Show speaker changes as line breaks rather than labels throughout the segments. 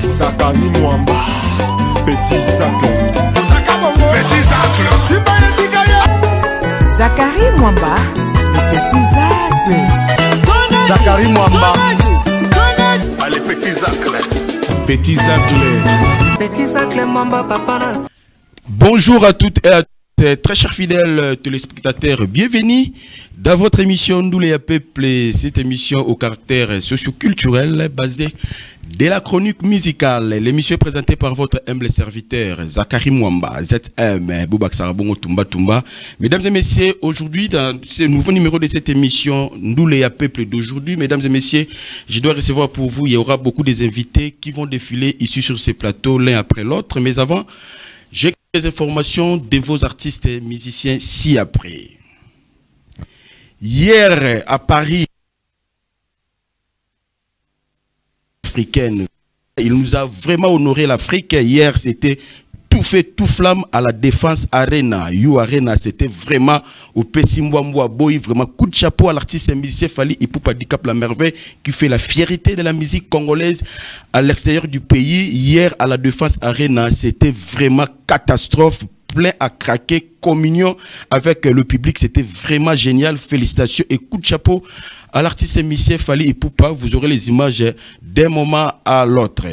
Zakari Mwamba, Petit Zacle.
Petit Zacle.
Zakari Mwamba, le Petit Zacle.
Zakari Mwamba.
Allez, Petit Zacle.
Petit Zacle.
Petit Zacle Mwamba, papa.
Bonjour à toutes et à tous, très chers fidèles téléspectateurs, bienvenue dans votre émission Ndouléa Peuple, cette émission au caractère socio-culturel basée de la chronique musicale. L'émission est présentée par votre humble serviteur Zakari Mwamba, ZM, Boubak Sarabongo Tumba Tumba. Mesdames et messieurs, aujourd'hui dans ce nouveau numéro de cette émission Ndouléa Peuple d'aujourd'hui, mesdames et messieurs, je dois recevoir pour vous, il y aura beaucoup des invités qui vont défiler ici sur ces plateaux l'un après l'autre, mais avant, j'ai des informations de vos artistes et musiciens ci-après. Hier, à Paris, africaine, il nous a vraiment honoré l'Afrique. Hier, c'était tout fait, tout flamme à la Défense Arena. You Arena, c'était vraiment au Pessimwamwa Boy, vraiment coup de chapeau à l'artiste et musicien Fally Ipupa Dicap La Merveille qui fait la fierté de la musique congolaise à l'extérieur du pays. Hier, à la Défense Arena, c'était vraiment catastrophe, plein à craquer, communion avec le public, c'était vraiment génial. Félicitations et coup de chapeau à l'artiste et musicien Fally Ipupa. Vous aurez les images d'un moment à l'autre.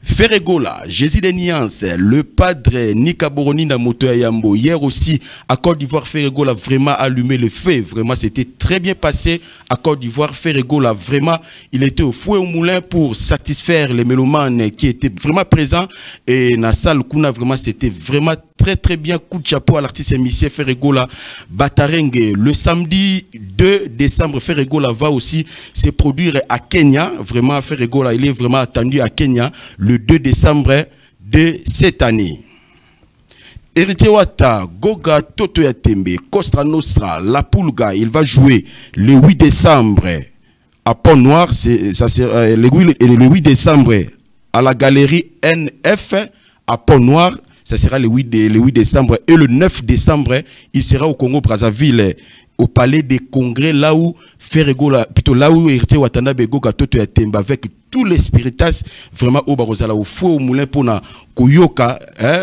Ferregola, Jésus des Niances, le padre Nika Boroni Namoto Yambo. Hier aussi, à Côte d'Ivoire, Ferregola vraiment allumé le feu. Vraiment, c'était très bien passé à Côte d'Ivoire. Ferregola, vraiment, il était au fouet au moulin pour satisfaire les mélomanes qui étaient vraiment présents. Et na salle Kuna, vraiment, c'était vraiment très bien. Coup de chapeau à l'artiste émissien Ferregola Batarenge. Le samedi 2 décembre, Ferregola va aussi se produire à Kenya. Vraiment, Ferregola, il est vraiment attendu à Kenya le 2 décembre de cette année. Héritier Wata, Goga Toto Yatembe, Costa Nostra, La Pulga, il va jouer le 8 décembre à Pont-Noir. Ça sera le 8 décembre à la galerie NF à Pont-Noir. Ça sera le 8 décembre. Et le 9 décembre, il sera au Congo-Brazzaville, au palais des congrès, là où Ferregola, plutôt là où Héritier Watanabe Goga Toto Yatemba, avec tous les spiritas, vraiment au Barozala, au fou, au moulin pour na Koyoka,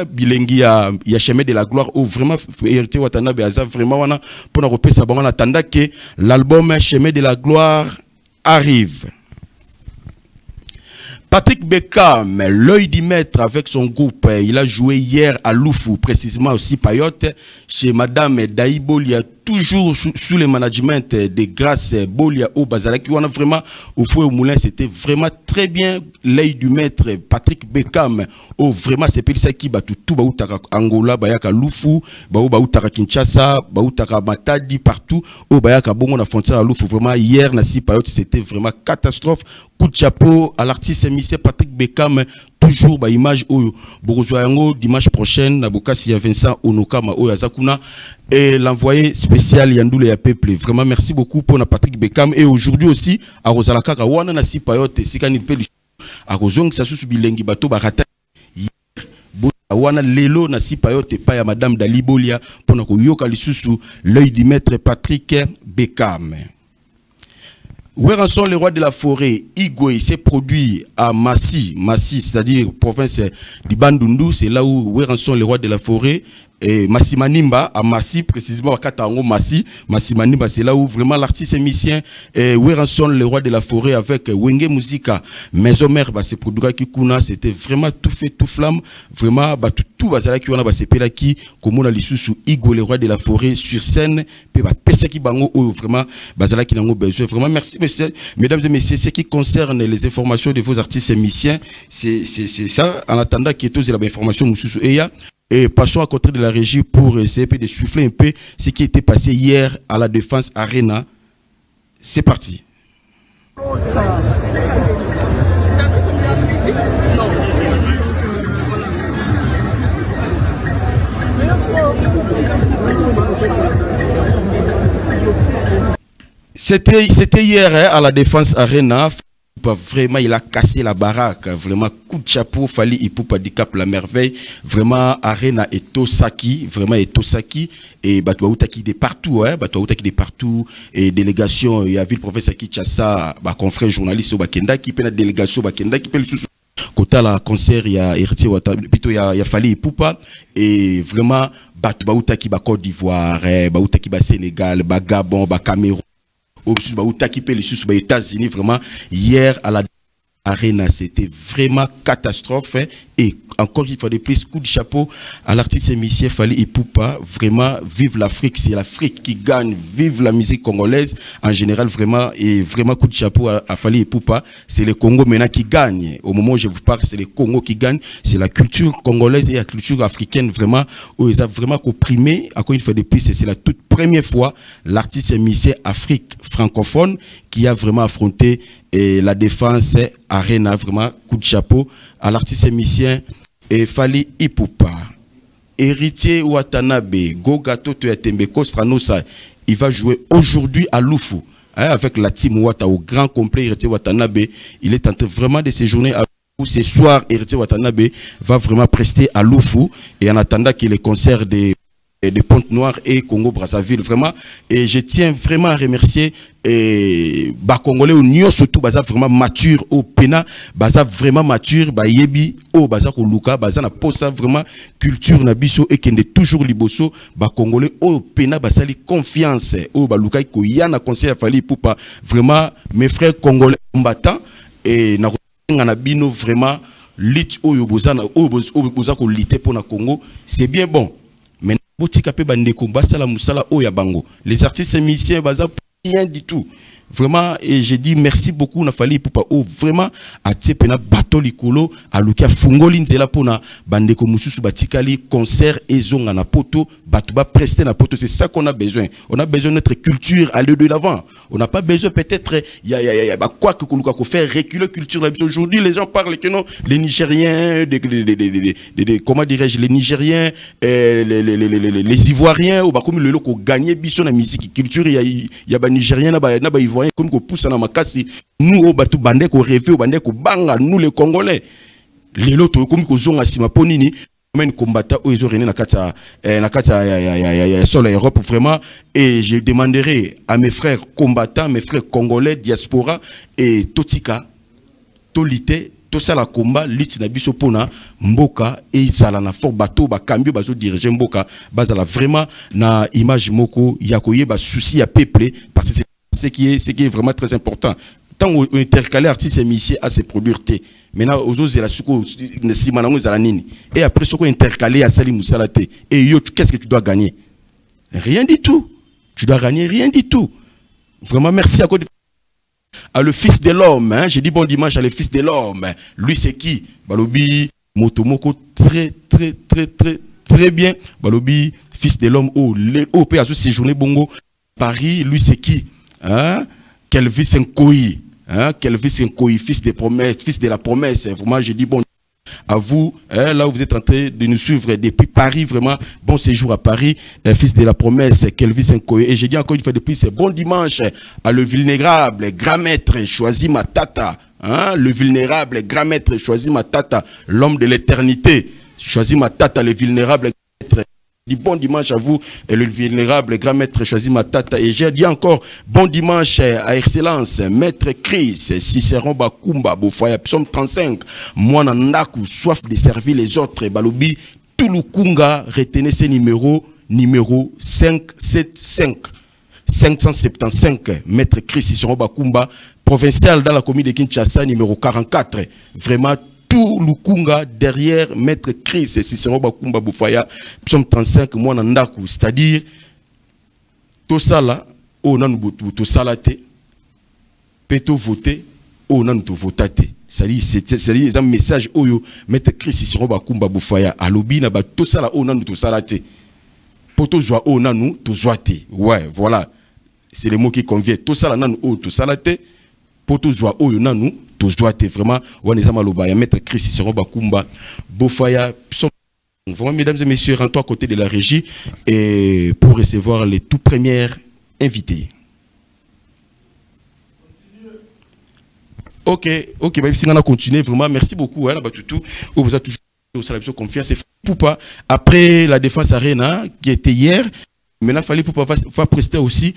bilengi ya chemin de la gloire, où vraiment Héritier Watanabe Aza, vraiment wana pour na repérer ça, on attendait que l'album Chemin de la gloire arrive. Patrick Bekam, l'œil du maître avec son groupe, il a joué hier à Loufou, précisément aussi Payotte, chez Madame Daï Bolia, toujours sous le management de Grâce Bolia au Bazalaki. On a vraiment, au fouet au moulin, c'était vraiment très bien l'œil du maître Patrick Bekam. Oh, vraiment, c'est pour ça qui bat tout, Baoutaka Angola, Bayaka Loufou, Baoutaka Kinshasa, Baoutaka Matadi, partout, au Bayaka Bongo, on a foncé à Loufou. Vraiment, hier, Nassi Payotte, c'était vraiment catastrophe. Coup de chapeau à l'artiste émissien Patrick Bekam, toujours bah, image au Borozoyango dimanche prochaine, Nabokasi Vincent Onokama au Yazakuna et l'envoyé spécial Yandoule Peuple. Vraiment merci beaucoup pour Patrick Bekam et aujourd'hui aussi à Rosalaka Wana Nasi Payote Sikani Pelu à Rozong Sasu Bilengi Bato Barata Wana Lelo Nasi Payote pa ya Madame Dali Bolia pour na koyoka lisusu l'œil du maître Patrick Bekam. Où sont les rois de la forêt? Igwe s'est produit à Massi, c'est-à-dire province du Bandundu, c'est là où sont les rois de la forêt. Et Massi Manimba à Massi, précisément à Katango Massi Manimba, c'est là où vraiment l'artiste émissien où sont les rois de la forêt avec Wenge Musica, Maison Mère, bah, c'est produit qui kuna, c'était vraiment tout fait, tout flamme, vraiment, bah, tout bazala qui on a, bah, c'est pela qui, comme on a l'issue Igwe, les rois de la forêt sur scène, puis bah, pesa qui bango, vraiment, bazala qui n'en a besoin. Vraiment, merci, messieurs, mesdames et messieurs, ce qui concerne les informations de vos artistes émissiens, c'est ça, en attendant qu'il y ait tous les informations, Moussou Eya. Et passons à côté de la régie pour essayer de souffler un peu ce qui était passé hier à la Défense Arena. C'est parti. C'était hier à la Défense Arena. Vraiment, il a cassé la baraque. Vraiment, coup de chapeau, Fally Ipupa Dicap La Merveille. Vraiment, Arena et Tosaki. Vraiment, et Tosaki. Et Batouaoutaki de partout, hein. Batouaoutaki de partout. Et délégation, il y a vu le professeur Kinshasa, confrère journaliste au Bakenda, qui peut la délégation Bakenda, qui peut le sous. côté la concert il y a héritier plutôt il y a Fally Ipupa et vraiment batu bautaki ba Côte d'Ivoire bautaki ba Sénégal ba Gabon ba Cameroun bautaki pe les sous ba États-Unis vraiment hier à la Arena, c'était vraiment catastrophe et encore une fois de plus coup de chapeau à l'artiste émissien Fally Ipupa. Vraiment vive l'Afrique, c'est l'Afrique qui gagne, vive la musique congolaise en général vraiment et vraiment coup de chapeau à Fally Ipupa. C'est le Congo maintenant qui gagne. Au moment où je vous parle, c'est le Congo qui gagne, c'est la culture congolaise et la culture africaine vraiment où ils ont vraiment comprimé. Encore une fois de plus, c'est la toute première fois l'artiste émissien Afrique francophone qui a vraiment affronté la défense Arena. Vraiment coup de chapeau à l'artiste émissien et Fally Ipupa. Héritier Watanabe, Goga Toto Yatembe Kostranosa, il va jouer aujourd'hui à Lufu avec la team Wata au grand complet. Héritier Watanabe, il est en train vraiment de séjourner à Lufu. Ce soir, Héritier Watanabe va vraiment prester à Lufu et en attendant qu'il y ait les concerts de Pointe-Noire et Congo-Brazzaville, vraiment. Et je tiens vraiment à remercier Congolais au Nyon, surtout, Baza vraiment mature au Pena, Baza vraiment mature, Yebi, au Baza Koluka, Baza na posa vraiment culture na biso et qui est toujours liboso, Congolais au Pena, Baza li confiance, au Baluka, Koyana conseil à Fally Ipupa, vraiment, mes frères congolais combattants, et na bino vraiment, lit au Yoboza, au Boza ko lité pour na Congo, c'est bien bon. Les artistes émissien baza rien du tout. Vraiment, et j'ai dit merci beaucoup na Fally Ipupa vraiment à Tsepena bateau likolo à Luka Fungoli nzela pona bandeko mususu batikali concert et zonga na poto batuba prester na poto. C'est ça qu'on a besoin. On a besoin de notre culture aller de l'avant. On n'a pas besoin peut-être quoi que Koluka ko faire reculer culture. Aujourd'hui les gens parlent que non les Nigériens comment dirais-je les Nigériens les Ivoiriens ou comme le loko gagner biso na musique culture il y a ba Nigériens na ba Ivoiriens comme qu'on pousse na makasi nous au batu bande ko rêver au bande ko banga nous les Congolais les loto comme ko zonga sima ponini men combattant aux Ivoiriens na kata sur l'Europe vraiment. Et je demanderai à mes frères combattants, mes frères congolais diaspora et totika tolité tout ça la combat lit na biso pona mboka et izala na fort bateau ba cambio bazo diriger mboka bazala vraiment na image moko yakoye ba souci ya peuple parce que c'est ce qui est vraiment très important. Tant on intercalé artiste émissien à se produire té. Maintenant aux autres la suko simanango zalanini. Et après ce qu'on intercalé à Sali Moussalate. Et yo qu'est-ce que tu dois gagner? Rien du tout. Tu dois gagner rien du tout. Vraiment merci à le fils de l'homme, hein? J'ai dit bon dimanche à le fils de l'homme. Lui c'est qui? Balobi Motomoko très bien. Balobi fils de l'homme au pays à ce séjourné bongo Paris, lui c'est qui? Hein? Kelvis Nkoyi, hein? Kelvis Nkoyi, fils de promesse, fils de la promesse. Vraiment, je dis bon à vous, hein, là où vous êtes en train de nous suivre depuis Paris, vraiment, bon séjour à Paris, fils de la promesse, Kelvis Nkoyi. Et je dis encore une fois depuis, c'est bon dimanche à le vulnérable, grand maître, choisi ma tata, hein? Le vulnérable, grand maître, choisi ma tata, l'homme de l'éternité, choisi ma tata, le vulnérable, bon dimanche à vous et le vulnérable grand maître choisi ma tata. Et j'ai dit encore bon dimanche à excellence maître Chris Cicéron Bakumba Bofoya psaume 35 moi nandaku soif de servir les autres balobi Tulukunga retenez ce numéro 575 maître Chris Cicéron Bakumba provincial dans la commune de Kinshasa numéro 44 vraiment tout Lukunga derrière maître Chris Cicéron Bakumba Boufaya psaume 35 moi nandaku c'est-à-dire tout ça là on a nous tout ça là te peut voter on a nous voter c'est un message oyo maître Chris Cicéron Bakumba Boufaya à lobby na ba tout ça là on a nous tout ça là te poto joie on a nous tout zoité ouais voilà c'est le mot qui convient tout ça là nous tout ça là te poto joie oyo na nous tout zoité vraiment on est amaloba ya maître Chris Cicéron Bakumba Boufaya. Vraiment, mesdames et messieurs, rentrons à côté de la régie et pour recevoir les tout premiers invités. Ok, si on a continué, vraiment, merci beaucoup. Hein, vous avez toujours confiance. Après la défense Arena qui était hier, maintenant Fally Ipupa va prester aussi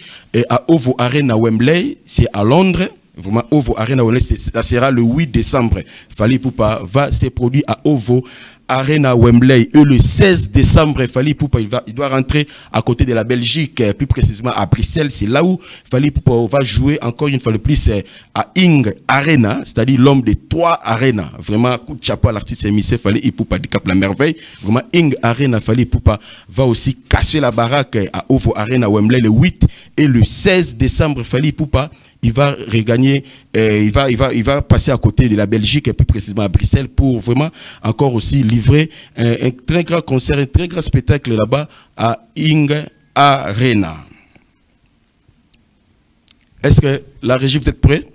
à Ovo Arena Wembley, c'est à Londres. Vraiment, Ovo Arena Wembley, ça sera le 8 décembre. Fally Ipupa va se produire à Ovo Arena Wembley. Et le 16 décembre, Fally Ipupa, il doit rentrer à côté de la Belgique, plus précisément à Bruxelles. C'est là où Fally Ipupa va jouer encore une fois de plus à Ing Arena, c'est-à-dire l'homme des 3 arénas. Vraiment, coup de chapeau à l'artiste émissé Fally Ipupa du Cap La Merveille. Vraiment, Ing Arena, Fally Ipupa va aussi casser la baraque à Ovo Arena Wembley le 8 et le 16 décembre. Fally Ipupa, il va regagner, il va passer à côté de la Belgique et plus précisément à Bruxelles pour vraiment encore aussi livrer un très grand concert, un très grand spectacle là-bas à Ing Arena. Est-ce que la régie, vous êtes prêts?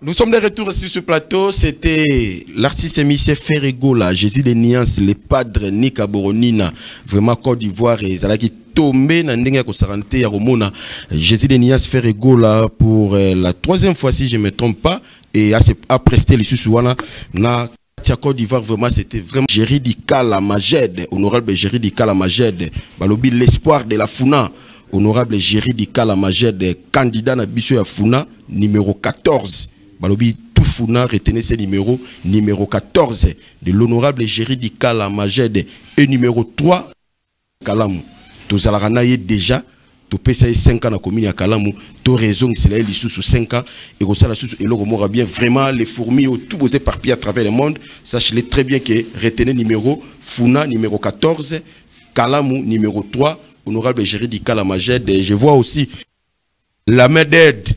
Nous sommes de retour sur ce plateau. C'était l'artiste émissé Ferregola, Jésus de Niance, le padre Nika Boronina, vraiment Côte d'Ivoire et Zalaki tombé dans Nenga Kosarante Yaromona, Jésus de Niance Ferregola pour la 3e fois si je ne me trompe pas et à prester le Susuana na Côte d'Ivoire. Vraiment c'était vraiment Géry Dikala Majed, honorable Géry Dikala Majed, balobi l'espoir de la Funa. Honorable Géry Dikala Majed, candidat na biso ya Funa numéro 14. Balobi tout Funa retenez ce numéro 14 de l'honorable Géry Dikala Majed et numéro 3 Kalamu. Tous alaranaye déjà to pesa 5 ans na commune ya Kalamu, to raison c'est là sous 5 ans et comme ça la sous et l'on mora bien vraiment les fourmis au tout vos éparpillés à travers le monde. Sachez très bien que retenez numéro Funa numéro 14, Kalamu numéro 3, honorable Géry Dikala Majed. Je vois aussi la main d'aide.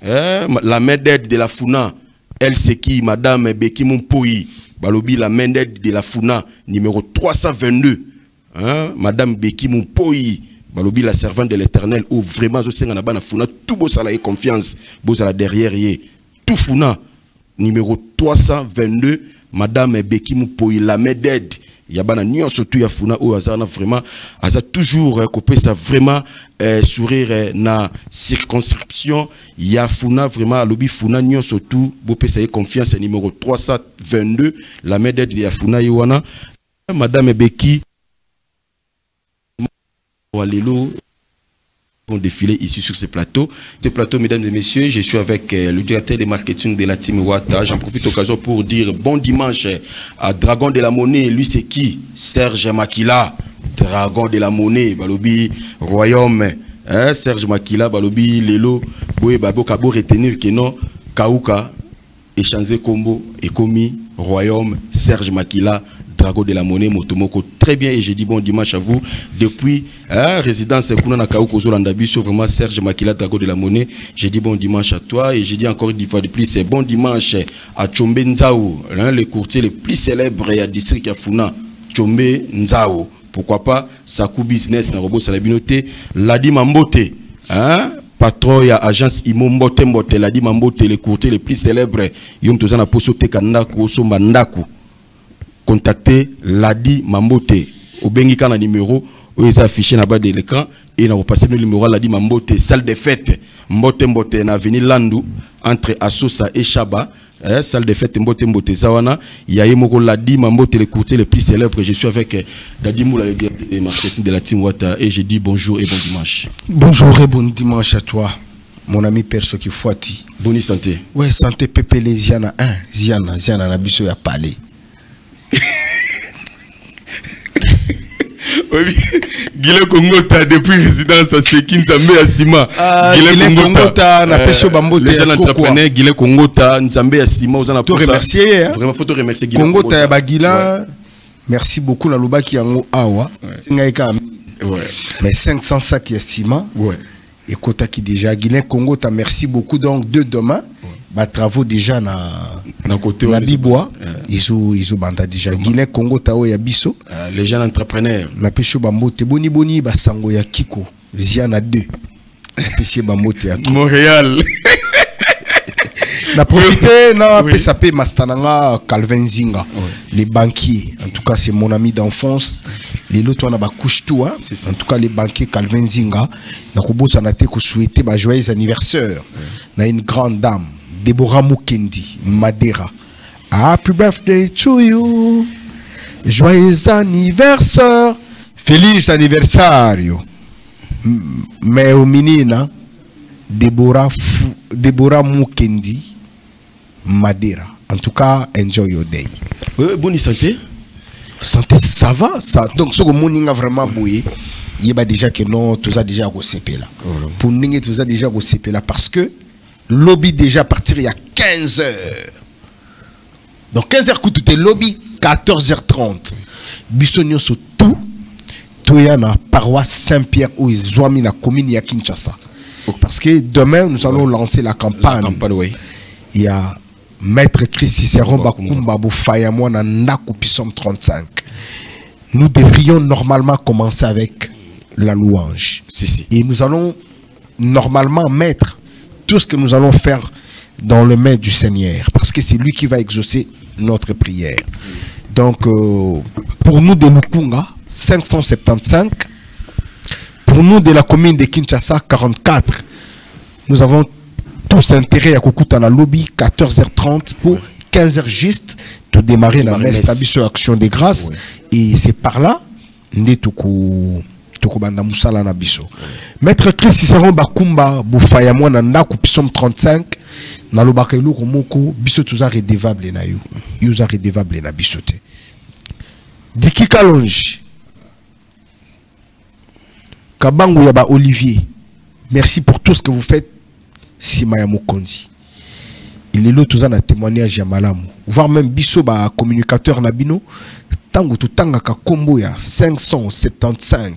La main d'aide de la Funa, elle c'est qui Madame Beki Mumpoyi balobi la main d'aide de la Funa numéro 322 hein? Madame Beki Mumpoyi balobi la servante de l'Éternel ou vraiment zo senga na bana Funa tout beau ça la confiance beau ça la derrière yé tout Funa numéro 322 Madame Beki Mumpoyi la main d'aide Yabana Nyon surtout ya Funa ou azana vraiment aza toujours coupé ça vraiment sourire na circonscription ya Funa vraiment lobby Funa Nyon surtout bopé ça confiance numéro 322 la main d'aide ya Funa Yowana Madame Beki Walelo vont défiler ici sur ce plateau. Ce plateau, mesdames et messieurs, je suis avec le directeur de marketing de la Team Wata. J'en profite l'occasion pour dire bon dimanche à Dragon de la Monnaie. Lui, c'est qui? Serge Makila, Dragon de la Monnaie, Balobi, Royaume. Hein? Serge Makila, Balobi, Lelo, Boé, Babo, Kabo, retenir que non, Kauka, échanger combo, Ekomi, Royaume, Serge Makila, Dragon de la Monnaie, Motomoko, très bien, et je dis bon dimanche à vous. Depuis résidence Kuna Kauko Zolandabiso, vraiment Serge Makila, Dragon de la Monnaie, je dis bon dimanche à toi, et je dis encore une fois de plus, c'est bon dimanche à Chombe Nzao, le courtier le plus célèbre et à district à Funa, Chombe Nzao. Pourquoi pas, Sakou Business, Narobo Salabinote, Ladi Mambote, hein? Patron ya agence Imombote Mbote, Ladi Mambote, le courtier le plus célèbre, Yom Tozana Poso Tekandaku, Sombandaku. Contactez Ladi Mambote au Bengi na numéro où ils affichent na bas de l'écran et na repasser le numéro Ladi Mambote salle de fête Mbote Mbote na avenue Landu entre Asosa et Chaba salle de fête Mbote Mbote Zawana il y a Yemoko Ladi Mambote le courtier le plus célèbre. Je suis avec Dadi Moula le directeur de marketing de la Team Wata et je dis bonjour et bon dimanche.
Bonjour et bon dimanche à toi mon ami Perso Kifouati.
Bonne santé.
Ouais, santé Pepe les Ziana 1 Ziana na biso ya parler.
Guilé Kongota depuis résidence à Sekin Nzambe à Sima.
Guilé Kongota na pêche bambote
les gens entrepreneurs Guilé Kongota Nzambe à Sima aux en
remercier
vraiment faut te remercier Guilé
Kongota ya bagila. Merci beaucoup na lobaki yango awa singaika mais 500 sacs ya Sima et kota qui déjà Guilé Kongota merci beaucoup donc de demain bah travaux déjà na
côté
na Bibois ils ont banda déjà Guinée Congo Tao ya biso
les jeunes entrepreneurs
na pesho bambote boni ba sango ya Kiko Ziana 2 na pesier bambote ya
Montréal
na profiter na PSAP Mastananga Calvin Zinga les banquiers en tout cas c'est mon ami d'enfance les lots on a ba couche tout hein en tout cas les banquiers Calvin Zinga na kobosa na te ko souhaiter ba joyeux anniversaire na une grande dame Deborah Mukendi, Madera. Happy birthday to you. Joyeux anniversaire. Feliz anniversario. Meu menina, Deborah Mukendi, Madera. En tout cas, enjoy your day.
Bonne santé.
Santé, ça va. Ça. Donc, ce que mon a vraiment bouillé, il y a déjà que non, tout ça déjà au CP là. Pour nous, tout ça déjà au CP là parce que lobby déjà partir il y a 15 heures. Donc 15 heures coûte tout lobby 14h30. Bissonio sur tout y a na paroisse Saint-Pierre où ils ont mis la commune à Kinshasa. Parce que demain nous allons lancer la campagne. Il y a Maître Christ Cicéron Bakumba Boufaya moi na Naku Pissom 35. Nous devrions normalement commencer avec la louange. Et nous allons normalement mettre tout ce que nous allons faire dans le main du Seigneur, parce que c'est lui qui va exaucer notre prière. Donc, pour nous de Lukunga, 575. Pour nous de la commune de Kinshasa, 44. Nous avons tous intérêt à Kokuta la lobby, 14h30 pour 15h juste, de démarrer la messe sur Action des Grâces. Et c'est par là, Maître Christ Cicéron Bakumba Boufaya moi na Naku Pissom 35 na lobaka iloko moko biso tuza redevable na yo uza redevable na biso te Diki Kalonji Kabangu ya ba Olivier, merci pour tout ce que vous faites. Simaya Mokonzi il est là tuza na témoignage ya malamu voire même biso ba communicateur na bino tango tutanga ka kombo ya 575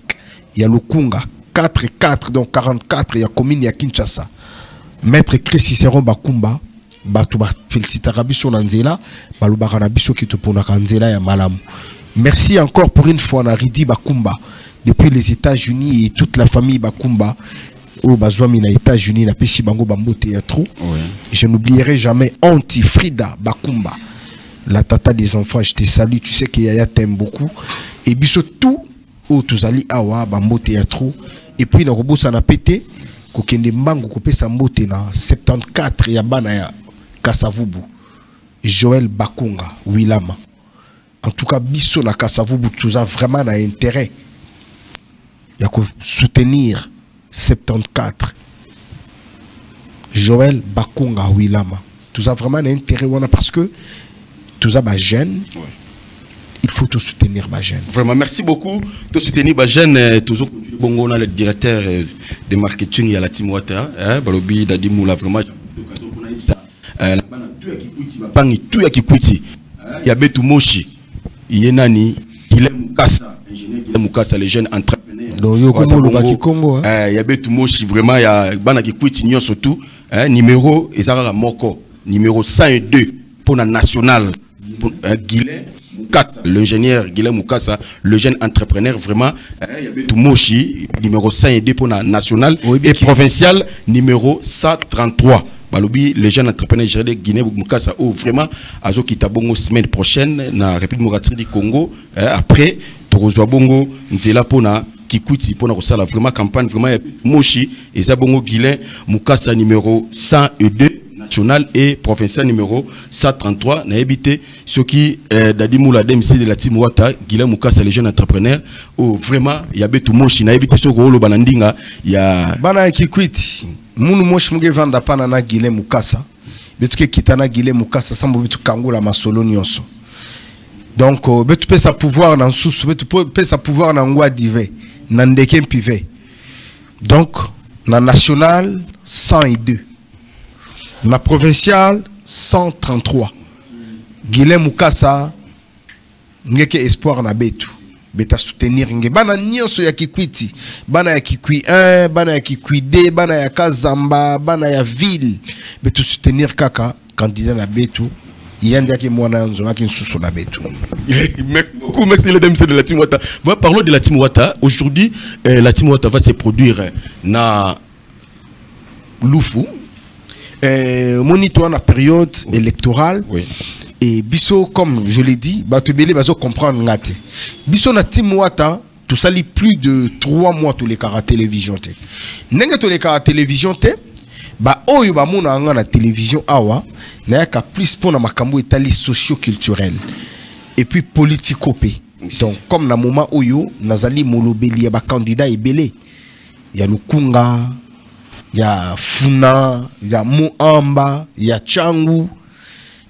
ya Lukunga 4 donc 44 ya commune ya Kinshasa. Maître Christ Cicéron Bakumba bato ba félicitaka biso na nzela balobaka na biso ki toponaka nzela ya malamu. Merci encore pour une fois na Ridi Bakumba depuis les États-Unis et toute la famille Bakumba au bazwami na États-Unis na pesi bango bambo théâtre. Je n'oublierai jamais Auntie Frida Bakumba, la tata des enfants. Je te salue, tu sais que Yaya t'aime beaucoup et biso tout au tozali awa bambo théâtre et puis na robot ça na pété kokende mbango kopesa mbote na 74 ya bana ya Kasavubu Joël Bakunga Wilama. En tout cas biso na Kasavubu tout a vraiment un intérêt ya ko soutenir 74 Joël Bakunga Wilama. Tout a vraiment un intérêt parce que tout a ba jeune. Il faut tout soutenir ma jeune.
Vraiment, merci beaucoup. Tout soutenir ma jeune. Toujours bongo le directeur de marketing à la Team Water. Balobi Dadi Moula vraiment. Tout ya kikuti. Ya Betu Moshi. Yenani. Guilhem Mukasa. Ingénieur Guilhem Mukasa, les jeunes entrepreneurs.
Donc yo comme le Baki Congo.
Ya Betu Moshi vraiment ya bana kikuti nyo surtout. Numéro ezara moko. Numéro 102 pour la nationale. Guilhem Mukasa, l'ingénieur Guilhem Mukasa, le jeune entrepreneur vraiment. Il y avait tout Moshi, numéro 102 pour la nationale et provincial, numéro 133. Balobi, le jeune entrepreneur Guilhem Mukasa, oh vraiment, Azo Kitabongo semaine prochaine, na République démocratique du Congo. Après, Torozwa Bongo, Nzela Pona, Kikuti, Pona Rosala, vraiment campagne, vraiment Moshi, et Zabongo Guilhem Mukasa, numéro 102. National et provincial numéro 133 n'a habité ce qui Dadi Moula DMC de la Team Wata Guilhem Mukasa les jeunes entrepreneurs oh vraiment il y a betu moshi n'a habité ce rôle banandinga il y a
bana qui quitte munu moshi muge vanda pana na Guilhem Mukasa betu ke kitana Guilhem Mukasa sambo betu kangula masolo nyonso donc betu pesa pouvoir na nsusu betu pesa pouvoir na ngwa dive na ndeke mpive donc na national 102 na provincial 133 Guilhem Mukasa ngeke espoir na betu beta soutenir nge bana nyonso ya kikwiti bana ya kikwi 1 bana ya kikwi 2 bana ya Kazamba bana ya ville betu soutenir kaka candidat na betu yandi ki mwana nzo aki nsusu na betu.
Merci les dames de la Team Wata. Parlons de la Team Wata. Aujourd'hui la Team Wata va se produire na Lufu. Monitor la période électorale et biso comme je l'ai dit batebele bazo comprendre ngate biso na Team Wata tout ça plus de 3 mois tous les cara télévision té nenge tous les cara télévision té ba oyo ba mona nga na télévision awa na yaka plus pour na makambo etali socio-culturel et puis politico-pé donc comme na moment oyo nazali molobeli ya ba candidat ebele ya Lukunga ya Funa, ya Moamba, ya Changu.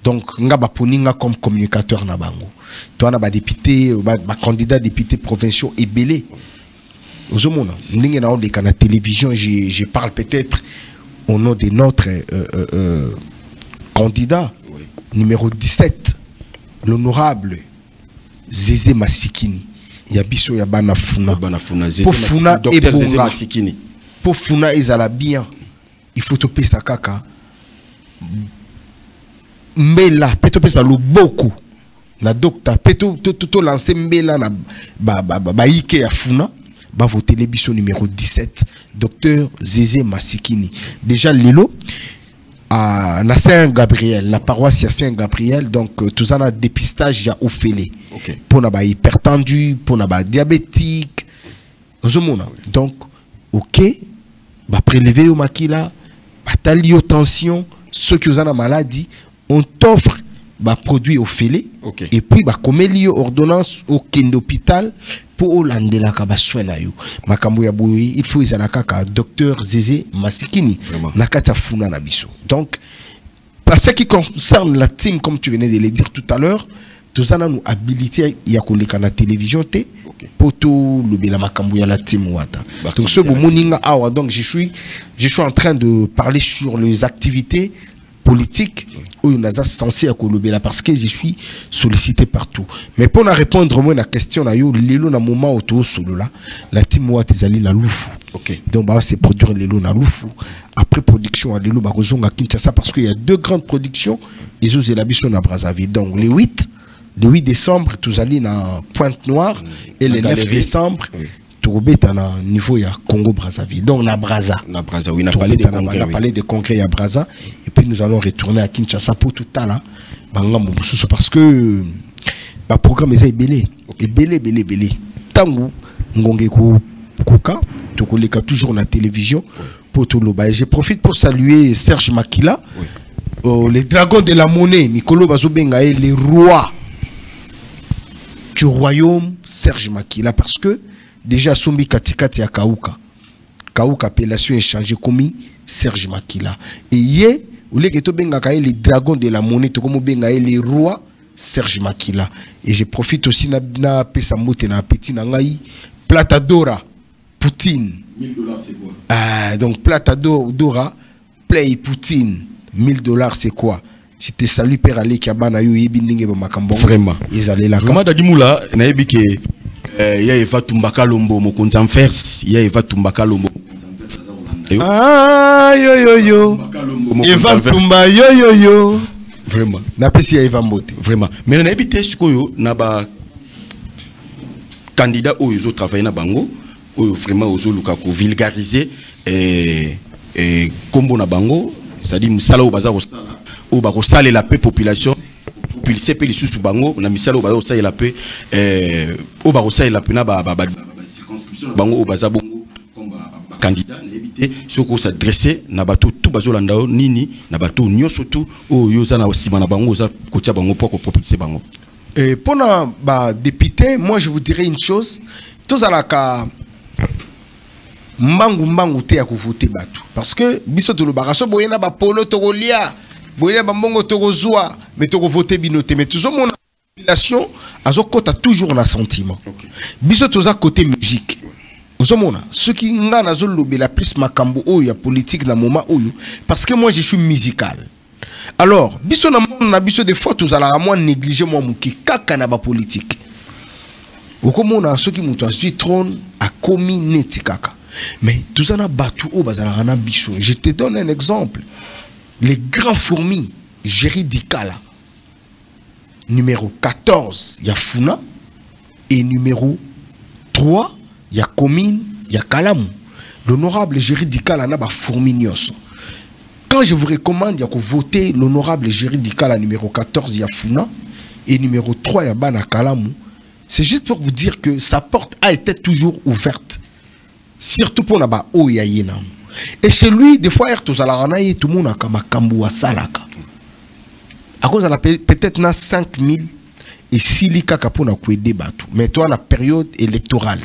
Donc, nga ba poninga comme communicateur na bango. Toi na ba député, ba candidat député provinciaux et belé. Ozomona, ndenge na on na télévision, je parle peut-être au nom de notre candidat numéro 17, l'honorable Zézé Masikini. Ya biso ya bana Funa. Pour Funa et Zézé Masikini. Pour Funa ezala bien il faut te payer sa kaka mbela peto pesa lo beaucoup na docteur peto to lancer mbela na ba ike ya Funa ba voter les biso numéro 17 docteur Zézé Masikini déjà lelo à na Saint-Gabriel la paroisse à Saint-Gabriel donc tout ça na dépistage ya ofélé pour na ba hypertendu pour na ba diabétique donc ok bah prélever au makila bah talio tension ceux qui ont la maladie on t'offre bah produit au fêlé et puis bah comme lié ordonnance au hôpital pour landela ka ba soina yo makambo ya boyi il faut izala kaka docteur Zézé Masikini nakata Funa na biso donc par ce qui concerne la team comme tu venais de le dire tout à l'heure tout ça nous habilité ya koleka na télévision té pour tout le la makambo ya la Team Wata. Donc ce moninga awa donc je suis en train de parler sur les activités
politique où on est censé à Kolobela parce que je suis sollicité partout. Mais pour répondre moi à la question là, lelo na moment auto solo là, la team wa tezali na lufu.
OK.
Donc bah c'est produire lelo na lufu. Après production à lelo ba kozonga Kinshasa parce qu'il y a deux grandes productions et aux élabitions na Brazzaville. Donc le 8 décembre tous allés na Pointe-Noire et le 9 décembre Tourobeta na niveau ya Congo Brazzaville. Donc na Brazza.
Na Brazza, oui, on a parlé de congrès.
On a parlé de congrès à Brazza et puis nous allons retourner à Kinshasa pour tout à l'heure. Parce que le programme est belé. Et belé. Tango ngonge koka tokoleka toujours na télévision pour tout le bas. Je profite pour saluer Serge Makila, les dragons de la monnaie, Mikolo Bazobenga et les rois du royaume Serge Makila parce que déjà Sombi Katikati ya Kauka appellation échangée commis Serge Makila et yé ou les keto benga kaye les dragons de la monnaie to comme benga les rois Serge Makila et je profite aussi na pesa mote na petit na ngai Platadora Poutine $1000 c'est quoi donc Platadora Play Poutine $1000 c'est quoi. Je te salue Père Ali Kiabana yo yebi ndenge ba makambo
vraiment
ils allaient là
vraiment dadimula na yebi ke ya Eva Tumbaka Lombo mokonzi en verse ya Eva Tumbaka Lombo
yo Eva Tumba yo
vraiment
na pesi ya Eva Mbote
vraiment mais na yebi te sikoyo na ba candidat oyo zo travailler na bango oyo vraiment ozo luka ko vulgariser kombo na bango c'est-à-dire musala o baza kosala o ba kosala la paix population populise pe lisusu bango na misala o baza kosala la paix o ba kosala la paix na ba circonscription bango o baza bongo comme ba candidat na éviter soko s'adresser na bato tout bazo landa nini na bato nyoso tout o yo za na sima na bango za kotia bango pour ko propulser bango.
Pour les députés, moi je vous dirais une chose. Tous à la cas, mbangu te ya voter batu. Parce que biso to le baraso boyena ba polo togolia, boyena ba mbongo togozua, mais togo voter binote. Mais toujours mon population azokota toujours na sentiment. Biso toza côté musique. Ozomona, ceux qui ngana zo lobela plus makambo oyo ya politique na moment oyo parce que moi je suis musical. Alors, biso na mona biso des fois tous ala moi négliger moi muki kaka na ba politique. Okomona ceux qui muto azui trône a commis neti kaka. Mais tous ana batu o bazala na biso. Je te donne un exemple. Les grands fourmis Jéridikala. Numéro 14, il y a Funa et numéro 3, il y a Komine, il y a Kalamu. L'honorable Jéridikala na ba fourmi nyoso. Quand je vous recommande, il y a que voter l'honorable Jéridikala numéro 14, il y a Funa, et numéro 3, il y a Bana Kalamu. C'est juste pour vous dire que sa porte a été toujours ouverte. Surtout pour Naba Oyayena. Et chez lui, des fois, tout le monde a comme Kamboua Salaka. À cause de la peut-être 5000 et 6 kaka pour na débat. Mais toi, la période électorale.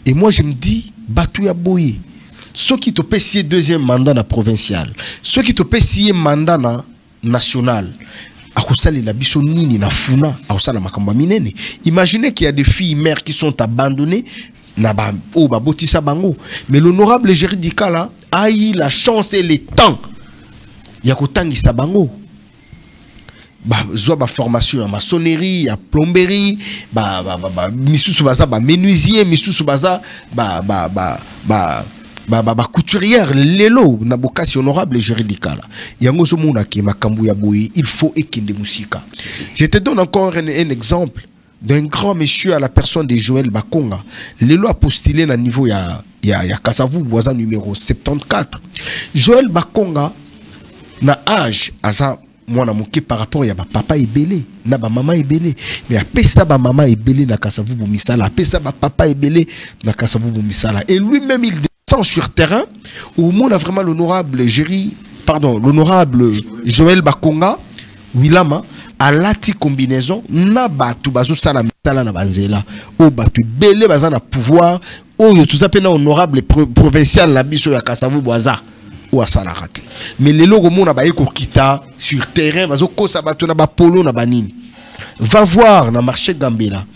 Et moi, je me dis, Batou ya boye. Ceux qui te paient deuxième mandat na provincial, ceux qui te paient mandat na national, imaginez qu'il y a des filles mères qui sont abandonnées, mais l'honorable Jéridikala a eu la chance et le temps. Il y a kotangisa bango. Zoa ba formation en maçonnerie, à plomberie, misusu baza ba menuisier, misusu baza couturière lelo na bokasi honorable Jéridikala yango zo mona ki makambu ya boyi il faut ekende musika. Je te donne encore un exemple d'un grand monsieur à la personne de Joël Bakonga. Lelo a postulé na niveau ya Kasavu Boisa numéro 74. Joël Bakonga na âge asa mwana moke par rapport ya ba papa ebele na ba mama ebele mais apesa ba mama ebele na Kasavu Misala apesa ba papa ebele na Kasavu Misala et lui-même il sur terrain où on a vraiment l'honorable Joël Bakonga Wilama à lati combinaison na batu bazo sala mitala na banzela o batu belé bazana pouvoir o tout ça pena honorable provincial la biso ya Kasavu Boisa ou à Salarate mais les logo mona ba eko kita sur terrain bazo kosa batu na ba polo na banini va voir na marché Gambela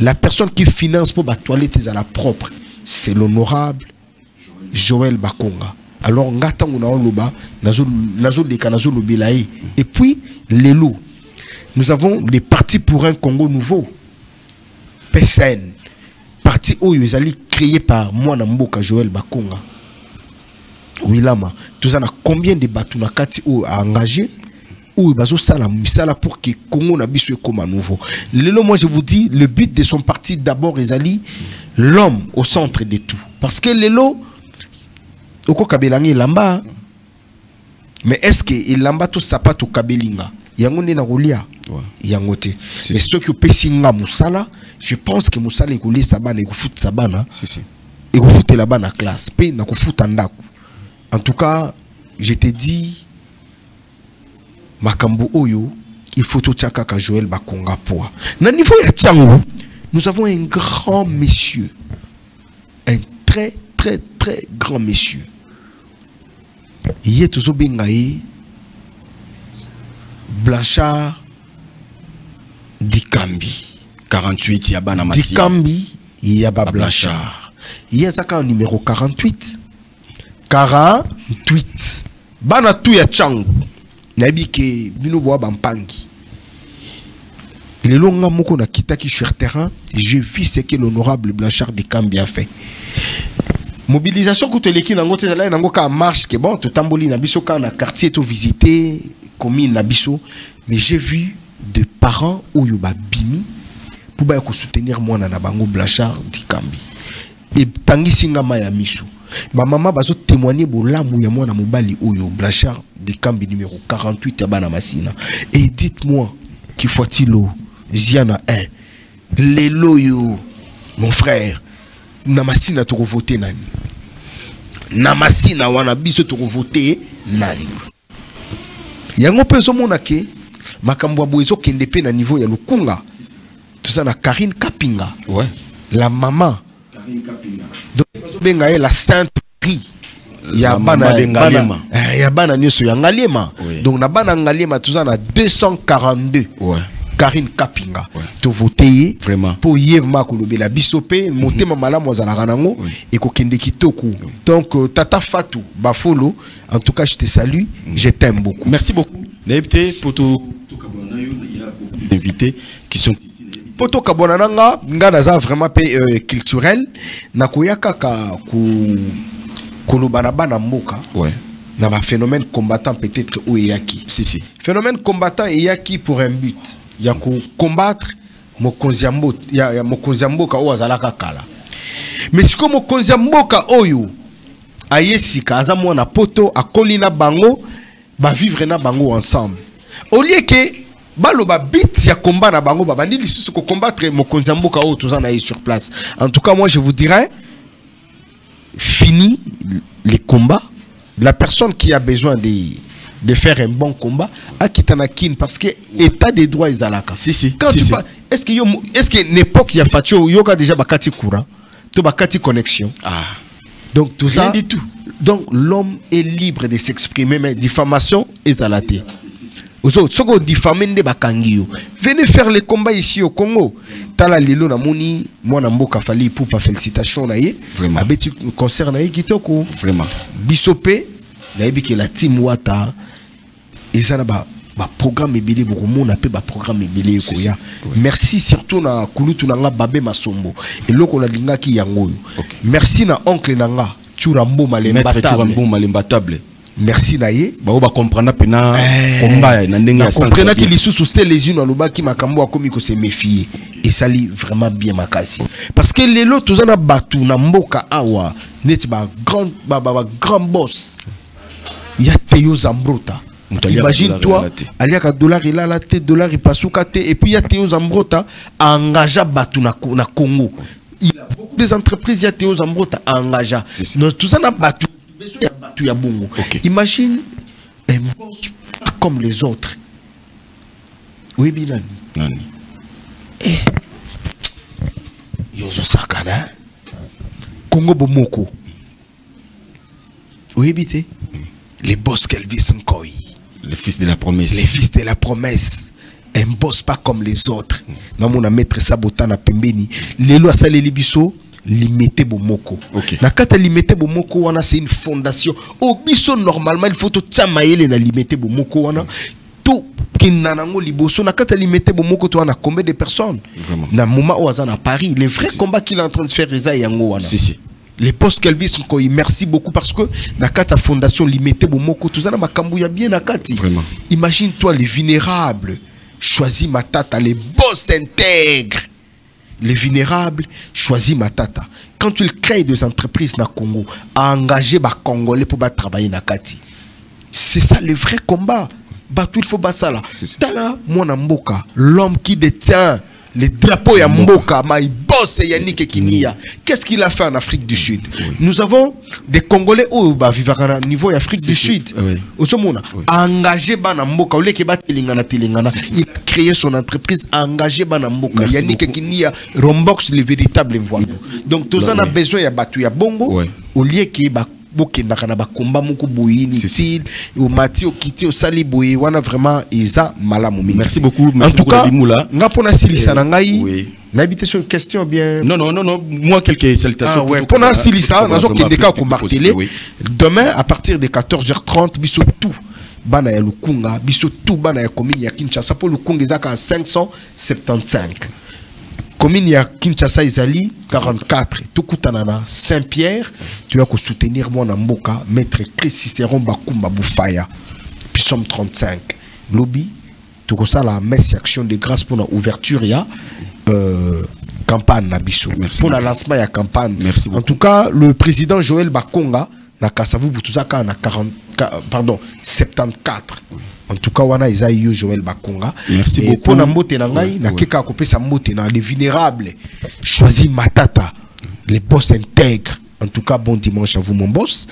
la personne qui finance pour ba toilette à la propre c'est l'honorable Joël Bakonga. alors ngata nguna oloba nazo leka nazo lobelaye. Et puis lelo nous avons les partis pour un Congo nouveau. PSN parti oyo ezali créé par moi na mboka Joël Bakonga. Wilama, tout ça na combien de bateaux na kati ou a engagé ou bazo sala misala pour que Congo na biso comme à nouveau. Lelo moi je vous dis le but de son parti d'abord ezali l'homme au centre de tout parce que lelo oko kabelangi lamba mais est-ce que il lamba tout sapato kabelinga yango ne na rolia yango te mais ce que pesinga musala je pense que musala ekoli sabana ekufuta sabana
si
ekufuta la bana classe pe na kufuta ndako. En tout cas, je te dis, Makambo Oyo, il faut tout ka Joël Bakonga poa. Na niveau ya Tchango, nous avons un grand monsieur. Un très, très, très grand monsieur. Il est toujours bengaï, Blanchard Dikambi.
48, Yabana Massia.
Dikambi, Yaba Blanchard. Il y a ça numéro 48. 48 bana tout ya Tchango nabi ke bino boa bampangi le longa moko na kitaki sur terrain j'ai vu ce que l'honorable Blanchard Dikambi a fait mobilisation ko teleki nango te la nango ka marche que bon to tamboli na biso ka na quartier to visiter commune na biso mais j'ai vu de parents oyo ba bimi pour ba ko soutenir moi na bango Blanchard Dikambi et tangi singa maya miso. Ma maman va témoigner pour l'amour ya moi na mobali oyo Blanchard Dikambi numéro 48 à Banamassina. Et dites-moi qu'il faut-il Ziana 1 Lelo yo mon frère Namassina to voter nani Namassina wana biso to voter nani yango peso monake makambo boezo kende pe na niveau ya lukunga tout ça na Karine Kapinga la maman donc benga la Sainte Marie ya bana Ngalema ya bana nyoso ya Ngalema donc na bana Ngalema tout ça na 242 Karine Kapinga to voter
vraiment
pour yevma kolobela bisope motema malamu za ranango et ko kende kitoko donc tata Fatou Bafolo en tout cas je te salue je t'aime beaucoup.
Merci beaucoup Nebté pour tout kabona yo il y a beaucoup d'invités qui sont
poto kabona nanga ngana za vraiment culturel na koyaka ka kolobana bana mboka na ba phénomène combattant peut-être ou yaki
si
phénomène combattant yaki pour un but ya ko combattre mokonzi ya mokonzi mboka o azalaka kala mais siko mokonzi mboka oyo ayesika aza mwana poto akolina bango ba vivre na bango ensemble au lieu que baloba bit ya combat na bango babandi lisusu ko combattre mokonzi mboka o tozana yi sur place. En tout cas moi je vous dirais fini les combats. La personne qui a besoin de faire un bon combat a kitanakin parce que état des droits izalaka quand tu parles est-ce que n'époque ya facho yoka déjà bakati courant to bakati connexion donc tout ça
du tout.
Donc l'homme est libre de s'exprimer mais diffamation ezalate soko diffamer nde bakangio venez faire les combats ici au Congo tala lelo na moni mwana mboka fali pour pas félicitations na ye
vraiment
abeti concert na ye kitoko
vraiment
bisope na yebi ke la team wata ezana ba programme ebele beaucoup mona pe ba programme ebele koya merci surtout na kulutu nanga babe masombo eloko na lingaki yango merci na oncle nanga Churambo
Malembatable.
Merci naye.
Ba comprendre pena combat na ndenge ya sens.
Comprendre que les sous c'est les unes aloba ki makambo akomi ko se méfier et ça li vraiment bien makasi. Parce que les lots tozana batu na mboka awa net ba grand boss. Ya Théo Zambrota. Imagine-toi, aliaka dollar il a la tête dollar il passe et puis ya Théo Zambrota engagea batu na Congo. Il a beaucoup des entreprises ya Théo Zambrota engagea. Tout ça na batu ya bongo. Imagine un boss pas comme les autres. Oui Bilani.
Nani.
Yozo Sakana. Congo Bomoko. Oui bité. Les boss qu'Elvis Nkoy.
Le fils de la promesse.
Les fils de la promesse. Un boss pas comme les autres. Non mon maître Sabota na pembeni. Les lois salé libiso. Limité Bomoko. Na kata Limité Bomoko wana c'est une fondation. Au biso normalement il faut tout tchamaïle na Limité Bomoko wana. Tout kinanango liboso na kata Limité Bomoko to wana combien de personnes? Vraiment. Na moment où à Paris, les vrais combats qu'il est en train de faire Reza Yango wana. Si. Les postes Kelvis merci beaucoup parce que na kata fondation Limité Bomoko tout ça na makambu ya bien na kati. Vraiment. Imagine-toi les vulnérables. Choisis Matata, les boss intègres. Les vulnérables, choisis Matata. Quand tu crées des entreprises na Congo, à engager les Congolais pour travailler na Kati. C'est ça le vrai combat. Il faut ça là. Tala, mon Mboka, l'homme qui détient les drapeaux ya Mboka, my boss Yannick Kinia. Qu'est-ce qu'il a fait en Afrique du Sud? Nous avons des Congolais au vivre à niveau Afrique du Sud. Au Somona, engagé Bana Mboka, il a créé son entreprise, engagé Bana Mboka. Yannick Kinia, Rombox, les véritables voix. Donc, tout ça a besoin de battre ya Bongo, au lieu qu'il y ait combat moko boyini style au mati au kiti au sali boyi wana vraiment isa malamu. Merci beaucoup. En tout cas nga pona silisa na ngai n'habiter sur une question bien. Non moi quelques salutations pona silisa nazo kendeka ko marteler demain à partir de 14h30 biso tout bana ya Lukunga biso tout bana ya commune ya Kinshasa pour Lukunga ezaka 575 commune ya Kinshasa Izali 44 Tukutanana Saint-Pierre tu vas soutenir mon Mboka maître Chris Cicéron Bakumba Boufaya puis somme 35 lobby tu ça la messe action de grâce pour l'ouverture ya campagne Nabiso pour le lancement ya campagne. Merci beaucoup. En tout cas le président Joël Bakonga na Kasavu Butuzaka na 74. En tout cas, wana Isaïe Joël Bakonga. Merci beaucoup. Pour la motte na ngai, na keka kopé sa motte na les vulnérables. Choisis Matata, les boss intègres. En tout cas, bon dimanche à vous mon boss.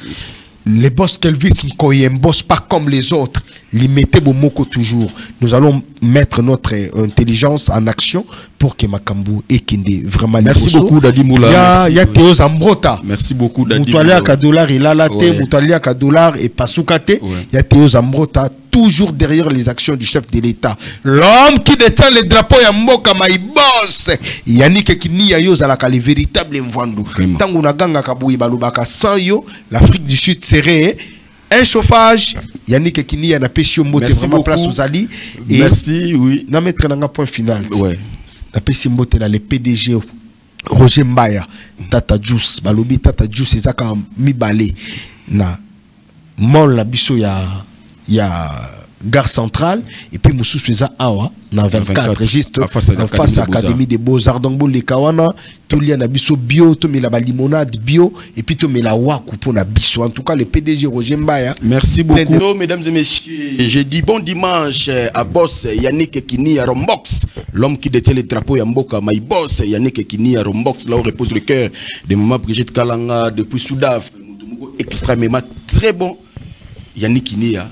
Les boss Kelvis Nkoyem boss pas comme les autres. Limité Bomoko toujours. Nous allons mettre notre intelligence en action pour que Makambu et Kinde vraiment. Merci beaucoup Dadi Moula. Il y a Théo Zambrota. Merci beaucoup Dadi Moula. Moutalia Kadolar il a la tête, Moutalia Kadolar et Pasukate. Il y a Théo Zambrota toujours derrière les actions du chef de l'État. L'homme qui détient les drapeaux ya Mboka my boss. Yannick Kinia yo zalaka les véritables mvandu. Tango na ganga kabouyi balubaka sans yo, l'Afrique du Sud serait un chauffage. Yannick Kinia na pesio mbote vraiment place aux Ali. Merci, oui. Na mettre un point final. Ouais. Na pesio mbote na le PDG Roger Mbaya, Tata Juice, balobi Tata Juice ezaka mibale na mon la biso ya gare centrale et puis Moussous Feza Awa dans 24 registres en face à l'Académie des Beaux-Arts donc les Kawana tout lien na biso bio to la limonade bio et puis to la waku pour na biso. En tout cas le PDG Roger Mbaya. Merci beaucoup mesdames et messieurs. Je dis bon dimanche à boss Yannick Kini à Rombox, l'homme qui détient les drapeaux ya Mboka my boss Yannick Kini à Rombox, là où repose le cœur de maman Brigitte Kalanga depuis Soudaf, extrêmement très bon Yannick Kini à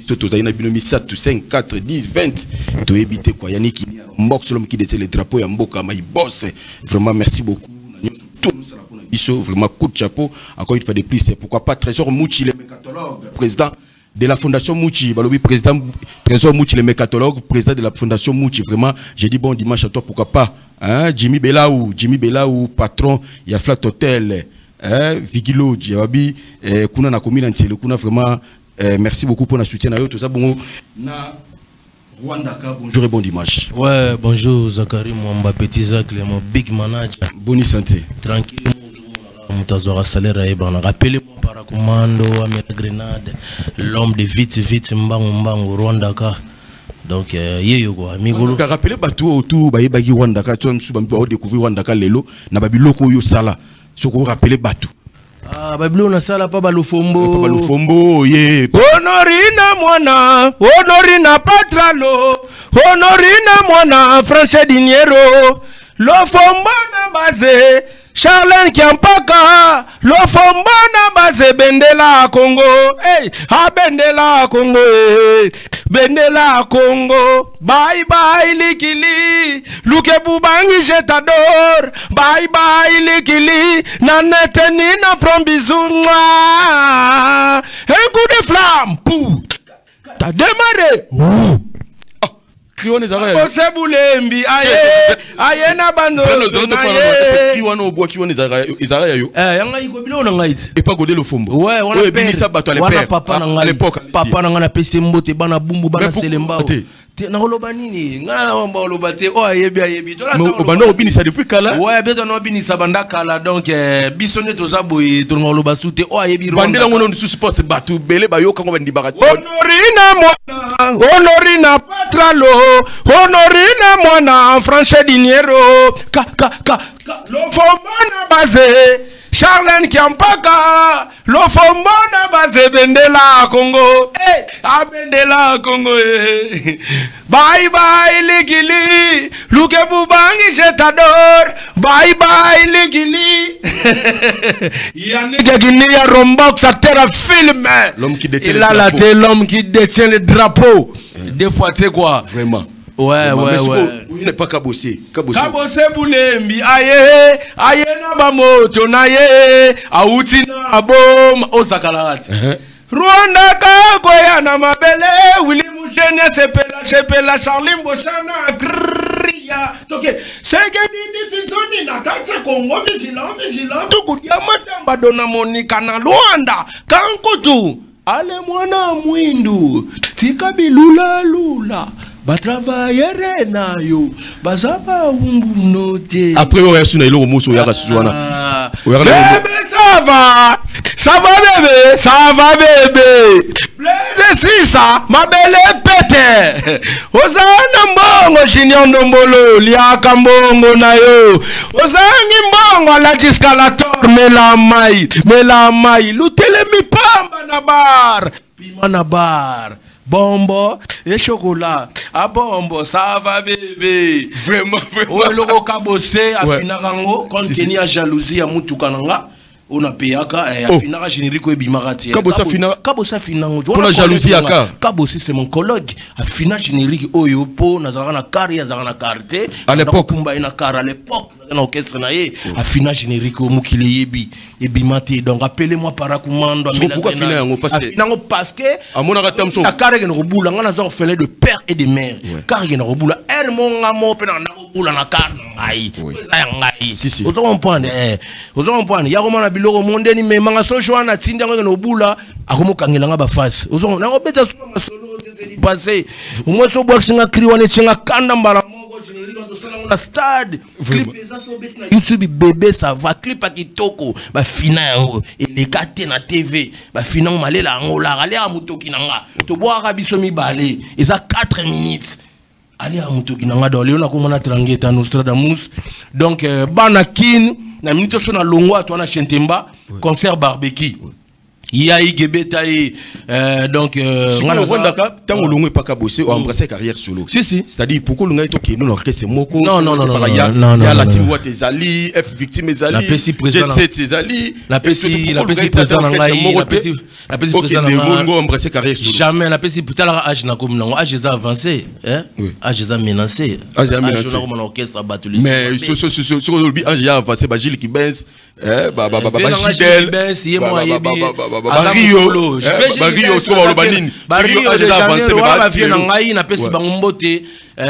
c'est-à-dire que 5, 4, 10, 20 de éviter quoi. Yannick Mbox, l'homme qui détient les drapeaux à Mboka, my boss. Vraiment, merci beaucoup. Vraiment, coup de chapeau. Encore une fois de plus, pourquoi pas Trésor Mouchi, le mécatologue, président de la Fondation Mouchi. Président Trésor Mouchi, le mécatologue, président de la Fondation Mouchi. Vraiment, j'ai dit bon dimanche à toi, pourquoi pas. Hein? Jimmy Belaou, patron, il y a Flat Hotel, Vigilo, Djawabi, Kuna na commune entière, Kuna vraiment. Merci beaucoup pour notre soutien. Tout ça, bon, Rwandaka, bonjour et bon dimanche. Ouais, bonjour Zakari, mon petit Zach, mon big manager. Bonne santé. Tranquille, mon salaire et bon. Rappelez-moi paracommando, Amérique Grenade, l'homme de vite, Mbango, Rwandaka. Donc, yeyo quoi, amigo. Rappelez bateau autour, Bagi Rwandaka, tu as découvert Rwandaka lelo, na babiloko yo sala. Ce qu'on rappelez bateau. Ah, Babylon na sala pa balufombo. Pa balufombo, yeah. Honorina mwana, honorina patralo, honorina mwana, franche diniero. Lofombo na base, Charlène Kiampaka, lofombo na base Bendela Congo. Hey, ha Bendela Congo, Bendela Congo. Bye bye Likili, Luke Bubangi je t'adore. Bye bye Likili, nanete nina prom bisou. Un coup de flamme, pou. T'as démarré. Oh.
Kriwan ezara
yo Bose Bulembi aye na bando
Kriwan oboa Kriwan ezara yo
yanga iko bilo na ngaiti
et pas godé le fombo
ouais wana
binisa bato
wana papa na
l'époque
papa na ngana pesi mbote bana bumbu bana selemba na koloba nini ngana wamba koloba te ayebi
obanda obinisa depuis kala
ouais beto na obinisa banda kala donc biso ne toza boye to ngoloba sute ayebi
bandela ngono ndu support bato bele bayoka ngo bandi bakati
honorina patralo honorina mwana franche diniero lofombana baze Charlène Kiampaka, Lofombona Baze Bendela Congo, Abendela Congo, bye bye Ligili, Luke Bubangi, je t'adore, bye bye Ligili, Yannick Guinea Rombox, acteur à film,
l'homme qui détient
l'homme qui détient le drapeau, des fois tu sais quoi,
vraiment.
Ouais.
Il n'est pas Kabosé.
Kabosé Bulembi, aye na bamoto na ye, auti na bom, osakalati. Rwanda kagoya na mabele, Willy Mouchenia sepela Charlie Mboshana, Gria. Ok, segeni difficulty na kansa Congo, vigilant, tukudia madamba dona Monica na Rwanda, kankutu, ale mwana mwindu, tika bilula. Batravaillere na yo bazaba umbunote
après on reçu na ilo moso ya kasuzwana
ça va bébé plaise si ça ma belle pete ozana mbongo junior ndombolo liaka mbongo na yo ozangi mbongo la escalator mela mai lutele mipamba na bar pima na bar Bombo et chocolat. Ah bombo, ça va bébé.
Vraiment.
Ouais, le Kabosé a finarango, quand il y a jalousie à Moutukananga, on a payé à finara générique et bimarati. Kabosé finango.
Pour la jalousie à Ka.
Kabosé c'est mon collègue. A finara générique Oyopo, Nazarana Kari, Nazarana Karte.
À l'époque.
À l'époque. Un orchestre naïe a fina générique au Mukileyebi et bimati donc appelez-moi paracommando
pourquoi
parce que à mon agamso la carrière no bula ngana zo fait de père et de mère carrière no bula er mon ngamo pe na bula na carne ngai ngai
si
vous comprenez vous comprenez ya komona biloko monde ni me manga so joana tinda ngana no bula akomokangela nga ba face vous na obeta solo de passé moi so boxing a kriwane chenga kanda mbala la stade clip na YouTube bébé ça va clip à kitoko ba fina et les quatre na TV ba fina malela ngola aller à mutoki nanga to boire biso mi balé et ça 4 minutes aller à mutoki nanga dans léona ko mona trangeta Nostradamus donc banakin na minute so na longwa to na Chentemba concert barbecue Yaï Gebetaï donc
Rwandaka tant que l'on est pas Kabosé ou embrasser carrière solo.
Si
c'est-à-dire pourquoi l'on est toqué nous l'orchestre Moko.
Non.
Il y a la team Watt Ezali, F victime Ezali,
la PC président
Ezali,
la PC président Nangai, la PC président
embrasser carrière solo.
Jamais la PC peut-être âge na comme non, âge a avancé, hein? Âge a menacé.
Âge a menacé.
Mon orchestre a battu les.
Mais sur le âge a avancé, Gilles qui baisse, Gidel,
Bario, sur le banin. Bario, j'ai avancé. Na pesi bangombote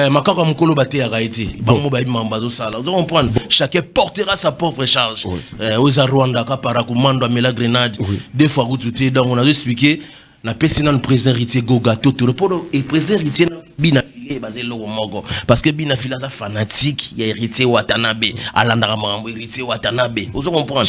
makaka mukolo bate ya Haïti. Bango ba imamba do sala. Vous comprenez? Chacun portera sa propre charge. Aux Rwanda ka para commando à la grenade. Des fois vous tout donc on a expliqué na pesi na le président héritier Goga Toto et président héritier bina filé basé logo mogo parce que bina fila za fanatique ya héritier Watanabe alandara mambo héritier Watanabe. Vous comprenez?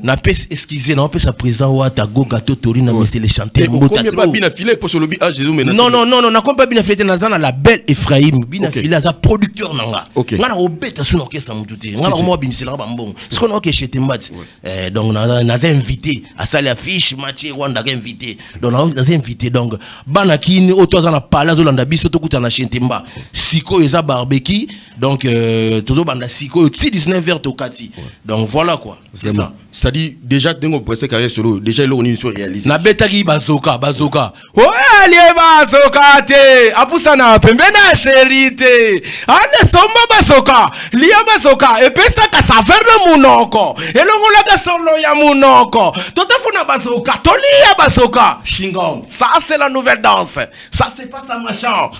Na pes excusez na pes à présent Wata Goga Totori na c'est les chanter
mbota trop. Pas bina filé pour le âge Jésus menace.
Non, na pas bina filé na zana la belle Ephraim bina filé za producteur nanga. Ngana obeta sous orchestre mututi. Ngana mo bimisela ba mbongo. Ce qu'on a que chez Tembat. Donc na invité à salle affiche match Rwanda invité. Donc na invité donc banakini otoza na palazo landa biso to kuta na Chentemba. Siko eza barbecue donc tozo banda siko 19h to kati. Donc voilà quoi. C'est ça.
c'est-à-dire déjà dengo presque carrière solo déjà il a une mission réalisée
na betaki bazoka ouais lié bazoka te apusana pembe na chérie ane somba bazoka lié bazoka et puis ça ka saveur de munoko elongola ka solo ya munoko totafuna bazoka tolia bazoka chingom ça c'est la nouvelle danse ça c'est pas ça machin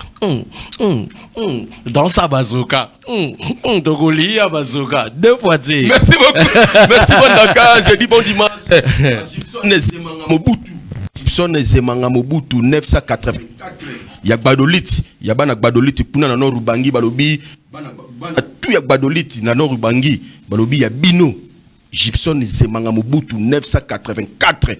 danse à bazoka togolia bazoka 2 fois dit.
Merci beaucoup. Merci bon Dakar, je dis bon dimanche. Gibson Zemanga Mobutu 984. Ya Gbadolit, ya bana Gbadolit kuna na no Rubangi balobi bana tu ya Gbadolit na no Rubangi balobi ya Bino. Gibson Zemanga Mobutu 984.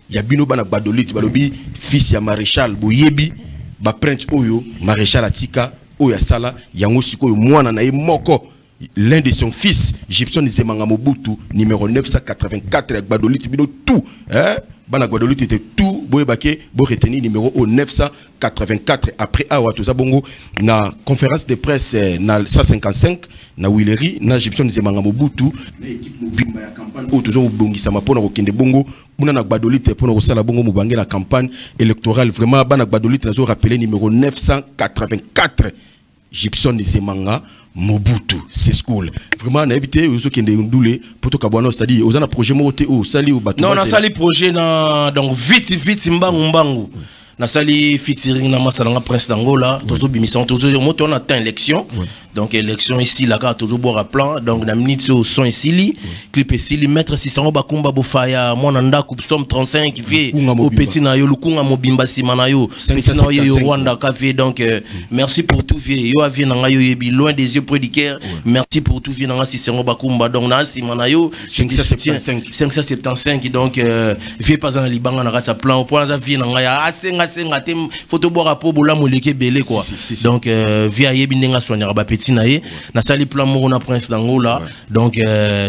Ya Bino bana Gbadolit balobi fils ya Maréchal Boyebi ba prince oyo Maréchal Atika oya sala yango sikoyo mwana na ye moko. L'un de son fils, Gibson Zemanga Mobutu, numéro 984, avec Gbadolit, tout. Bana Gbadolit était tout. Boyebake, bo reteni numéro 984. Après, Awatoza Bongo, na conférence de presse, na 155, na Willery, na Gibson Zemanga Mobutu, na équipe Mobimba ya campagne, ou toujours Bongi Samapona, Okende Bongo, Mouna na Gbadolit, pour nous la Bongo Moubangue, la campagne électorale. Vraiment, Bana Gbadolit, nous avons rappelé numéro 984. Gibson Zemanga Mobutu, c'est school. Vraiment, on a évité aux qui ont doulé pour tout cabano, c'est-à-dire aux un projet moté au sali ou bateau.
Non, on a sali projet donc vite mbangu. Na sali featuring na masalanga prince d'Angola, toujours bimission, toujours on atteint élection. Donc élection ici la carte toujours boire à plan. Donc na minute au son ici clip ici mettre 600 bakumba bofaya monanda coupe somme 35 vie au petit na yo lukunga mobimba simana yo petit na yo Rwanda café. Donc merci pour tout vie yo avi na yo yebi loin des yeux près du cœur. Merci pour tout vie na 600 bakumba donc na simana yo 575 donc vie pas en libanga na rata plan au point za vie na ya senga te photo boire pour bola moleke belé quoi. Donc via yebi ndenga soignera ba petit na ye na sali plan mo na prince d'Angola. Donc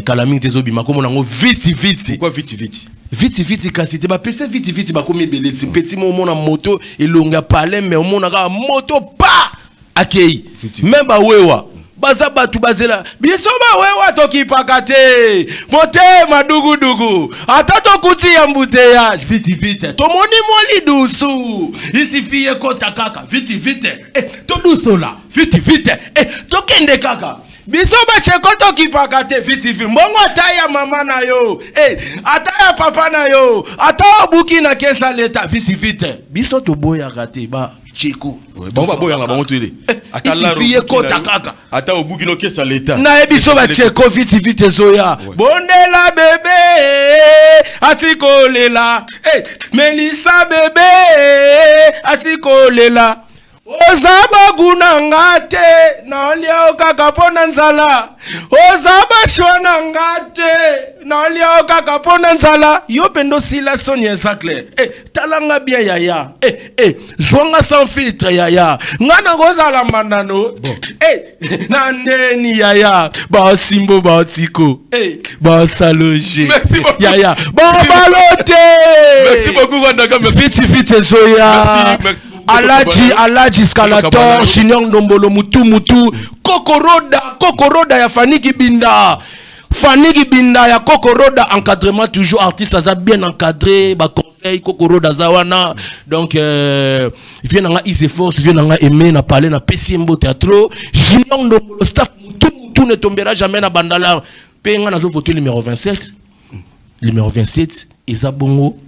kalami tezobi makomo nango vite.
Pourquoi vite
kasi te ba pese vite ba komi belé petit mo na moto elonga palais mais mo na ka moto pa akei même ba wewa baza batu bazela biso ba wewa toki pakate mote madugu ata to kuti ya mbouteillage vite to moni moli dusu isi fie kota kaka vite to duso la vite to kende kaka biso ba cheko toki pakate vite mbongo ataya mama na yo ataya papa na yo ata obuki na kesa leta vite biso to boya kate ba cheko
bon ba boya ngaba motuele
atala fie kota kaka
ata obuki no kesa leta
na ebiso ba cheko vite zoya bondela bébé atikolela Melissa bébé atikolela Ozaba gunangate na lia kaka pona nzala Ozaba shona ngate na lia kaka pona nzala yo pendo sila Sonia Sacle talanga bien yaya zwanga sans filtre yaya ngana gozala mandano na ndeni yaya ba simbo ba tiko ba saloge yaya ba balote
merci beaucoup Rwanda
vite zoya Alaji Scalator, Chignon Ndombolo Mutu, Kokoroda ya Faniki Binda ya Kokoroda, encadrement toujours artiste, ça a bien encadré, ba conseil Kokoroda Zawana, donc vient dans Easy Force, vient dans Aimé, na parlé na PCMBO Théâtre, Chignon Ndombolo staff Mutu ne tombera jamais na bandala, penga na zo voté numéro 27, Isabongo.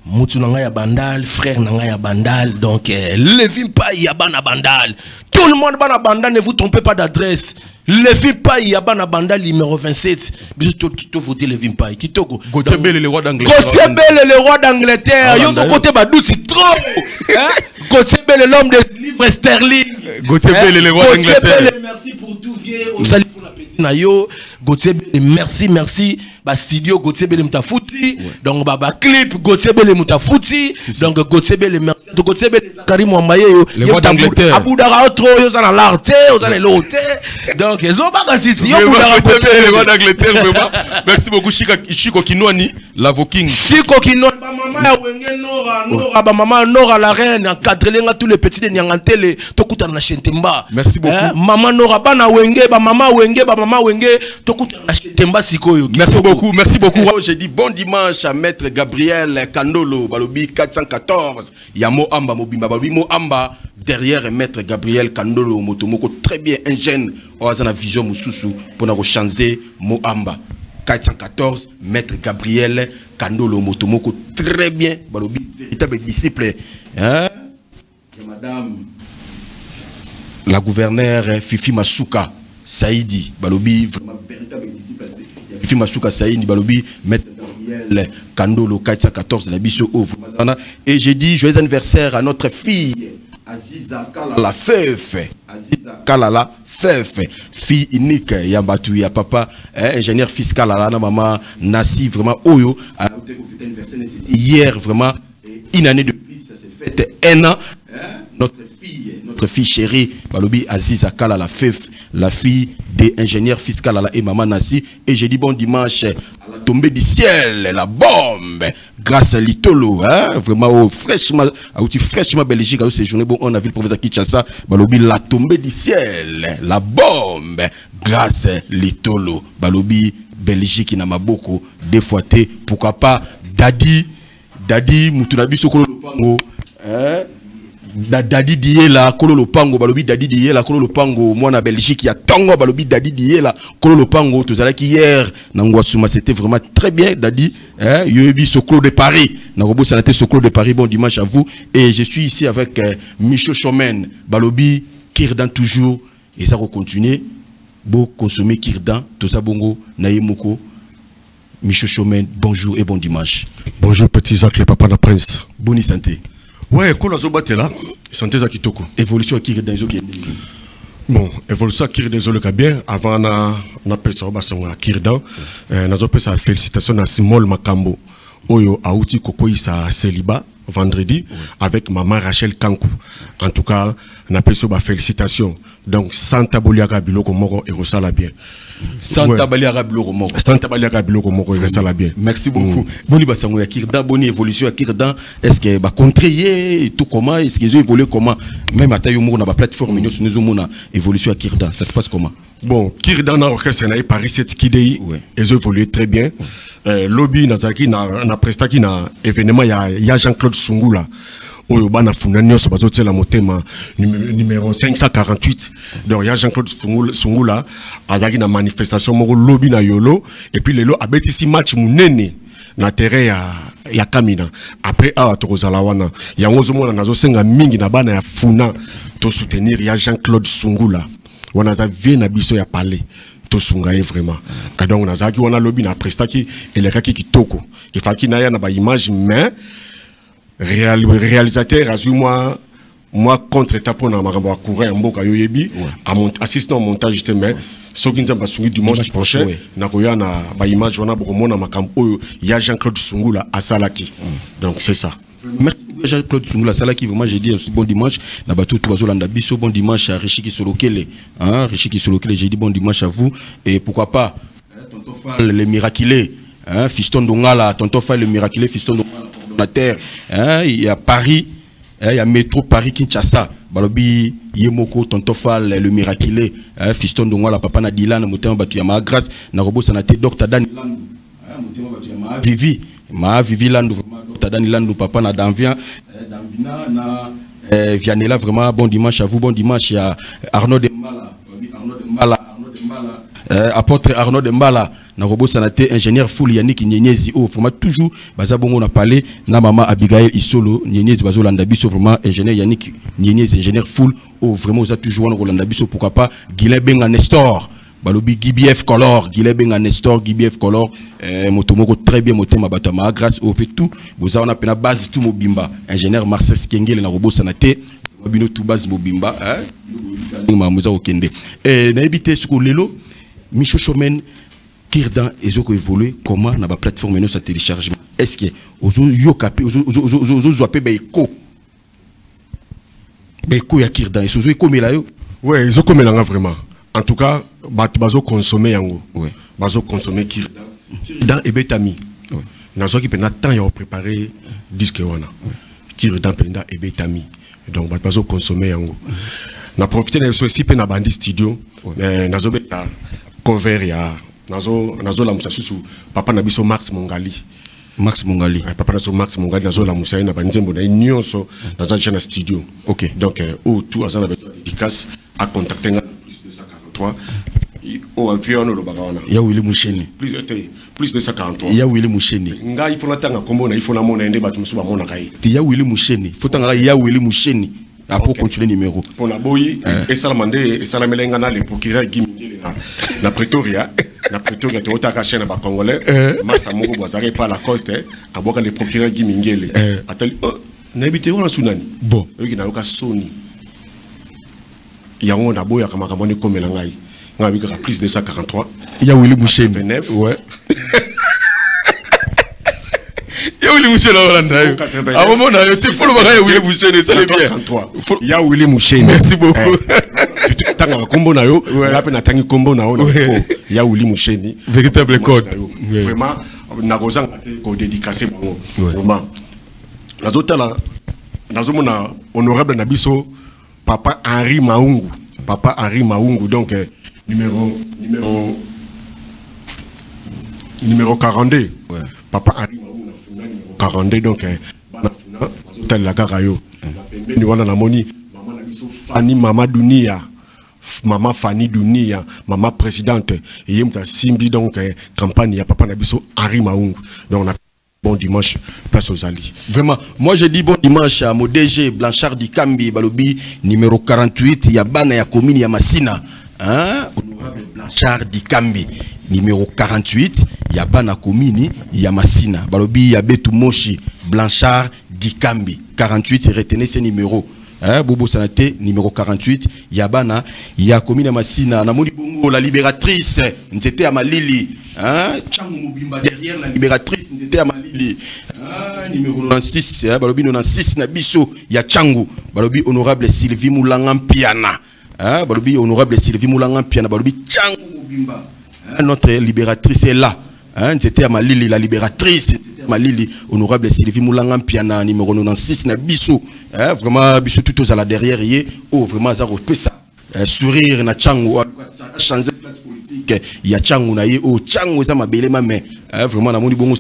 Moutou nanga ya bandal, frère nanga ya bandal, donc Levin Paye ya bana bandal. Tout le monde bana bandal, ne vous trompez pas d'adresse. Levin Paye ya bana bandal numéro 27. Bisous tout voter Levin Paye. Kitoko.
Gauthier Bell le roi d'Angleterre.
Gauthier Bell le roi d'Angleterre. Yo ton côté badou c'est trop. Gauthier Bell l'homme des livres sterling.
Gauthier Bell le roi d'Angleterre.
Gauthier Bell merci pour tout vieux. Salut pour la petite nayo. Gauthier Bell merci. Ba studio Gauthier Bell muta fouti. Donc ba clip Gauthier Bell muta fouti. Donc Gauthier Bell merci. Donc Gauthier Bell Karim Wambaye yo.
Le roi d'Angleterre.
Aboudara trop yo za na l'arte, yo za na l'hôtel. Donc ils ont pas city yo Aboudara
le roi d'Angleterre vraiment. Merci beaucoup Chico Kinwani, l'avocat.
Chico Kinwani ba maman ya wenge Nora ba maman Nora la reine encadré tous les petits de Nyangantele tokuta na Chentemba.
Merci beaucoup.
Maman Nora bana wenge ba maman wenge tokuta na Chentemba sikoyo.
Merci beaucoup, merci beaucoup. J'ai dit bon dimanche à maître Gabriel Kandolo balobi 414 Yamo Amba Mobimba balobi Mo Amba derrière maître Gabriel Kandolo motomoko très bien un jeune on a la vision mususu pour nous changer Mo Amba 414 maître Gabriel Kandolo motomoko très bien balobi véritable disciple hein madame la gouverneure Fifi Masuka Saïdi balobi vraiment véritable disciple Fifi Masuka Saïdi balobi maître Gabriel Kandolo 414 la biso ouvre et j'ai dit joyeux anniversaire à notre fille Aziza Kalala Fefe Aziza Kalala Fefe fille unique Yambatu ya papa ingénieur fiscal à la maman Nassi vraiment Oyo a hier vraiment une année de plus ça s'est fait un an notre fille chérie balobi Aziza Kalala Fefe la fille des ingénieurs fiscaux et maman Nassi et j'ai dit bon dimanche à la tombée du ciel la bombe grâce à Litolo hein vraiment fraîchement Belgique à séjourné bon on a vu le professeur Kinshasa balobi la tombée du ciel la bombe grâce à Litolo balobi Belgique na maboko des fois pourquoi pas Dadi mutunabi sokolo lopango hein Dadi Diela Kololo Pango balobi Dadi Diela Kololo Pango moi na Belgique il y a tango balobi Dadi Diela Kololo Pango tout ça hier Nangwasuma c'était vraiment très bien Dadi hein Yobi Sokolo de Paris Narobo Sanate Sokolo de Paris bon dimanche à vous et je suis ici avec Micho Chomen balobi Kirdan toujours et ça va continuer beau consommer Kirdan tout ça bongo Naïmoko Micho Chomen bonjour et bon dimanche.
Bonjour petit Zach le papa de Prince.
Bonne santé.
Ouais, quand on a zobaté là, santé za kitoko.
Évolution qui est dans les autres.
Bon, évolution qui est dans les bien. Avant on a pensé au bassin à Kirdan. On a pensé à félicitations à Simol Makambo. Oyo a outi koko isa célibat vendredi avec maman Rachel Kankou. En tout cas, on a pensé à félicitations. Donc Santa Boliaga Biloko Moro et Rosala bien.
Santa Baliaga Biloko Moro.
Santa Baliaga Biloko Moro et Rosala bien.
Merci beaucoup. Boni basango ya Kirdan, bonne évolution à Kirdan. Est-ce que ba contrer tout comment est-ce qu'ils ont évolué comment même à taille na ba plateforme nous nous mona évolution à Kirdan, ça se passe comment? Bon,
Kirdan na orchestre na Paris 7 Kidei, ils ont évolué très bien. Lobby Nazaki na prestaki na événement ya Jean-Claude Sungula. Oyo bana funanyo so bazotela motema numéro 548 donc ya Jean-Claude Sungula azaki na manifestation moko lobby na yolo et puis lelo abetisi match munene na terrain ya Kamina après a tokozala wana yango zomona nazo senga mingi na bana ya funa to soutenir ya Jean-Claude Sungula wana za vie na biso ya parler to sungaye vraiment donc nazaki wana lobby na prestaki elekaki kitoko ifaki na ya na ba image mais réalisateur a moi contre tapo na makambo a courir mboka yoyebi assistant au montage mais ce qui nous a passé dimanche prochain na koya na ba image wana bokomona makambo oyo ya Jean-Claude Sungula à Salaki donc c'est ça.
Merci Jean-Claude Sungula Salaki vraiment j'ai dit aussi bon dimanche na bato tout bazolanda biso bon dimanche à Richiki Solokele hein Richiki Solokele j'ai dit bon dimanche à vous et pourquoi pas tonton Fall le miraculé hein Fiston Dongala tonton Fall le miraculé Fiston Dongala la terre hein il y a Paris il y a métro Paris Kinshasa balobi yemoko tonton Fall le miraculé Fiston Dongala papa na Dylan motema batu ya ma grâce na robo sanate Dr Dan Landu motema batu ya ma Vivi Landu vraiment Dr Dan Landu papa na Danvina na Vianela vraiment bon dimanche à vous bon dimanche à Arnaud Dembala apôtre Arnaud Dembala na robot sanate ingénieur full Yannick Nyenyezi au vraiment toujours baza bongo na parler na maman Abigail Isolo Nyenyezi bazo landa biso vraiment ingénieur Yannick Nyenyezi ingénieur full au vraiment za toujours na landa biso pourquoi pas Guilin Benga Nestor balobi GBF Color Guilin Benga Nestor GBF Color motomoko très bien motema batama grâce au fait tout boza on a pena base tout mobimba ingénieur Marcel Skengele na robot sanate bino tout base mobimba hein mamuza okende na ebité ce ko lelo Micho Chomen Kirdan ezoko évoluer comment na ba plateforme no sa téléchargement est-ce que ozo yokapi ozo zoapé ba eko ya Kirdan ezo ekomela yo
ouais ezo komela vraiment en tout cas bato bazo consommer yango ouais bazo consommer Kirdan et betami nazo qui pena temps ya préparer disque wana qui redam penda et betami donc ba pas consommer yango na profiter na so aussi pe na bandi studio nazo beta cover ya nazo la musasusu papa na biso Max Mongali papa na so Max Mongali nazo la musayi na banzembo na nyonso nazo na studio donc au tout azana besoin dédicace à contacter plus 243 au avion le bagawana
ya Willy Musheni
plus 243
ya Willy Musheni
ngai pour natanga kombo na il faut na mona ende batu musuba mona kai
ya Willy Musheni faut tanga ya Willy Musheni après continuer numéro
pour na boyi et salamande et salamelenga na le procureur Gimingele na Pretoria te otaka chaîne ba congolais massa moko bozare pas la coste aboka le procureur Gimingele atali na habité wana sunani
bon
yoki na yoka soni yango na boya kama kama ni komela ngai ngai ka plus de 143
ya Willy Musheni ouais ya Willy Musheni Holanda à moment na yo c'est pour le ya Willy Musheni ça les bien
ya Willy Musheni
merci beaucoup
tanga kombo na yo ngape na tangi kombo na yo ya Willy Musheni
véritable code
vraiment na kozanga ko dédicacer bongo vraiment nazomona honorable na biso papa Henri Maungu donc numéro 42 papa Henri Maungu numéro 42 donc bana funa azotala la garayo pembeni wana na moni mama na biso Fanny Mama Fanny Dunia, maman présidente, et il simbi donc campagne ya papa na biso Henri Maungu. Donc on a bon dimanche place aux alliés.
Vraiment, moi je dis bon dimanche à mon DG Blanchard Dikambi Balobi numéro 48 ya bana ya commune ya Masina. Hein? Honorable Blanchard Dikambi numéro 48 ya bana commune ya Masina. Balobi ya Betu Moshi Blanchard Dikambi 48 retenez ce numéro. Bobo Sanate numéro 48 Yabana ya commune Masina na moni bongo la libératrice c'était à Malili Changu Mobimba derrière la libératrice c'était à Malili numéro 96 balobi 96 na biso ya Changu balobi honorable Sylvie Moulanga Piana balobi honorable Sylvie Moulanga Piana balobi Changu Mobimba notre libératrice est là c'était à Malili la libératrice Malili honorable Sylvie Moulanga Piana numéro 96 na biso vraiment biso tout aux à la derrière yé vraiment ça repesa sourire na Changu changer place politique ya Changu na yé Changu ça mabele mais vraiment na moni bongo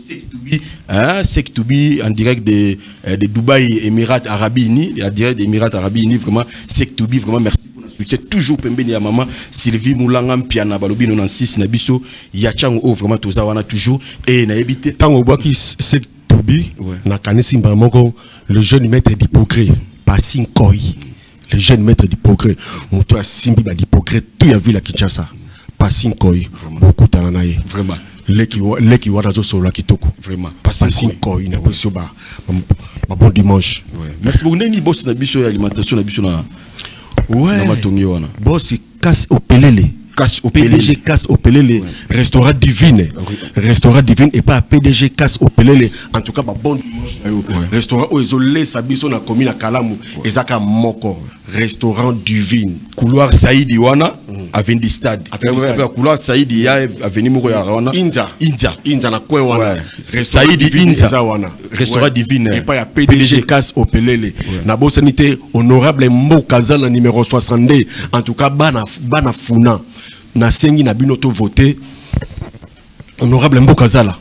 Sektubi en direct de Dubaï Émirats Arabes Unis en direct des Émirats Arabes Unis vraiment Sektubi vraiment merci. C'est toujours pembeni ya maman Sylvie Moulanga Piana balobi 96 na biso ya Changu vraiment toza wana toujours et na ebité
tango boki Sektubi na kanisi moko le jeune maître d'hypocrite Passing Koi le jeune maître d'hypocrite moto a simbi ba d'hypocrite tout ya vu la Kinshasa Passing Koi beaucoup talanaye
vraiment
leki wana zo solo kitoko
vraiment
Passing Koi na biso ba bon dimanche
merci beaucoup neni boss na biso ya alimentation na biso na
ouais boss casse au pelele casse au PDG casse au pelele restaurant divine et pas PDG casse au pelele en tout cas bon dimanche restaurant où isolé sabiso na commune Kalamu ezaka moko restaurant divine
couloir Saïdi wana avenue stade couloir Saïdi ya avenue moko ya wana Inza na coin wana
Saïdi Inza wana
restaurant divine
et pas ya PDG casse au pelele na bosanité honorable Mbokazala numéro 62 en tout cas bana funa na sengi na binoto voté honorable Mbokazala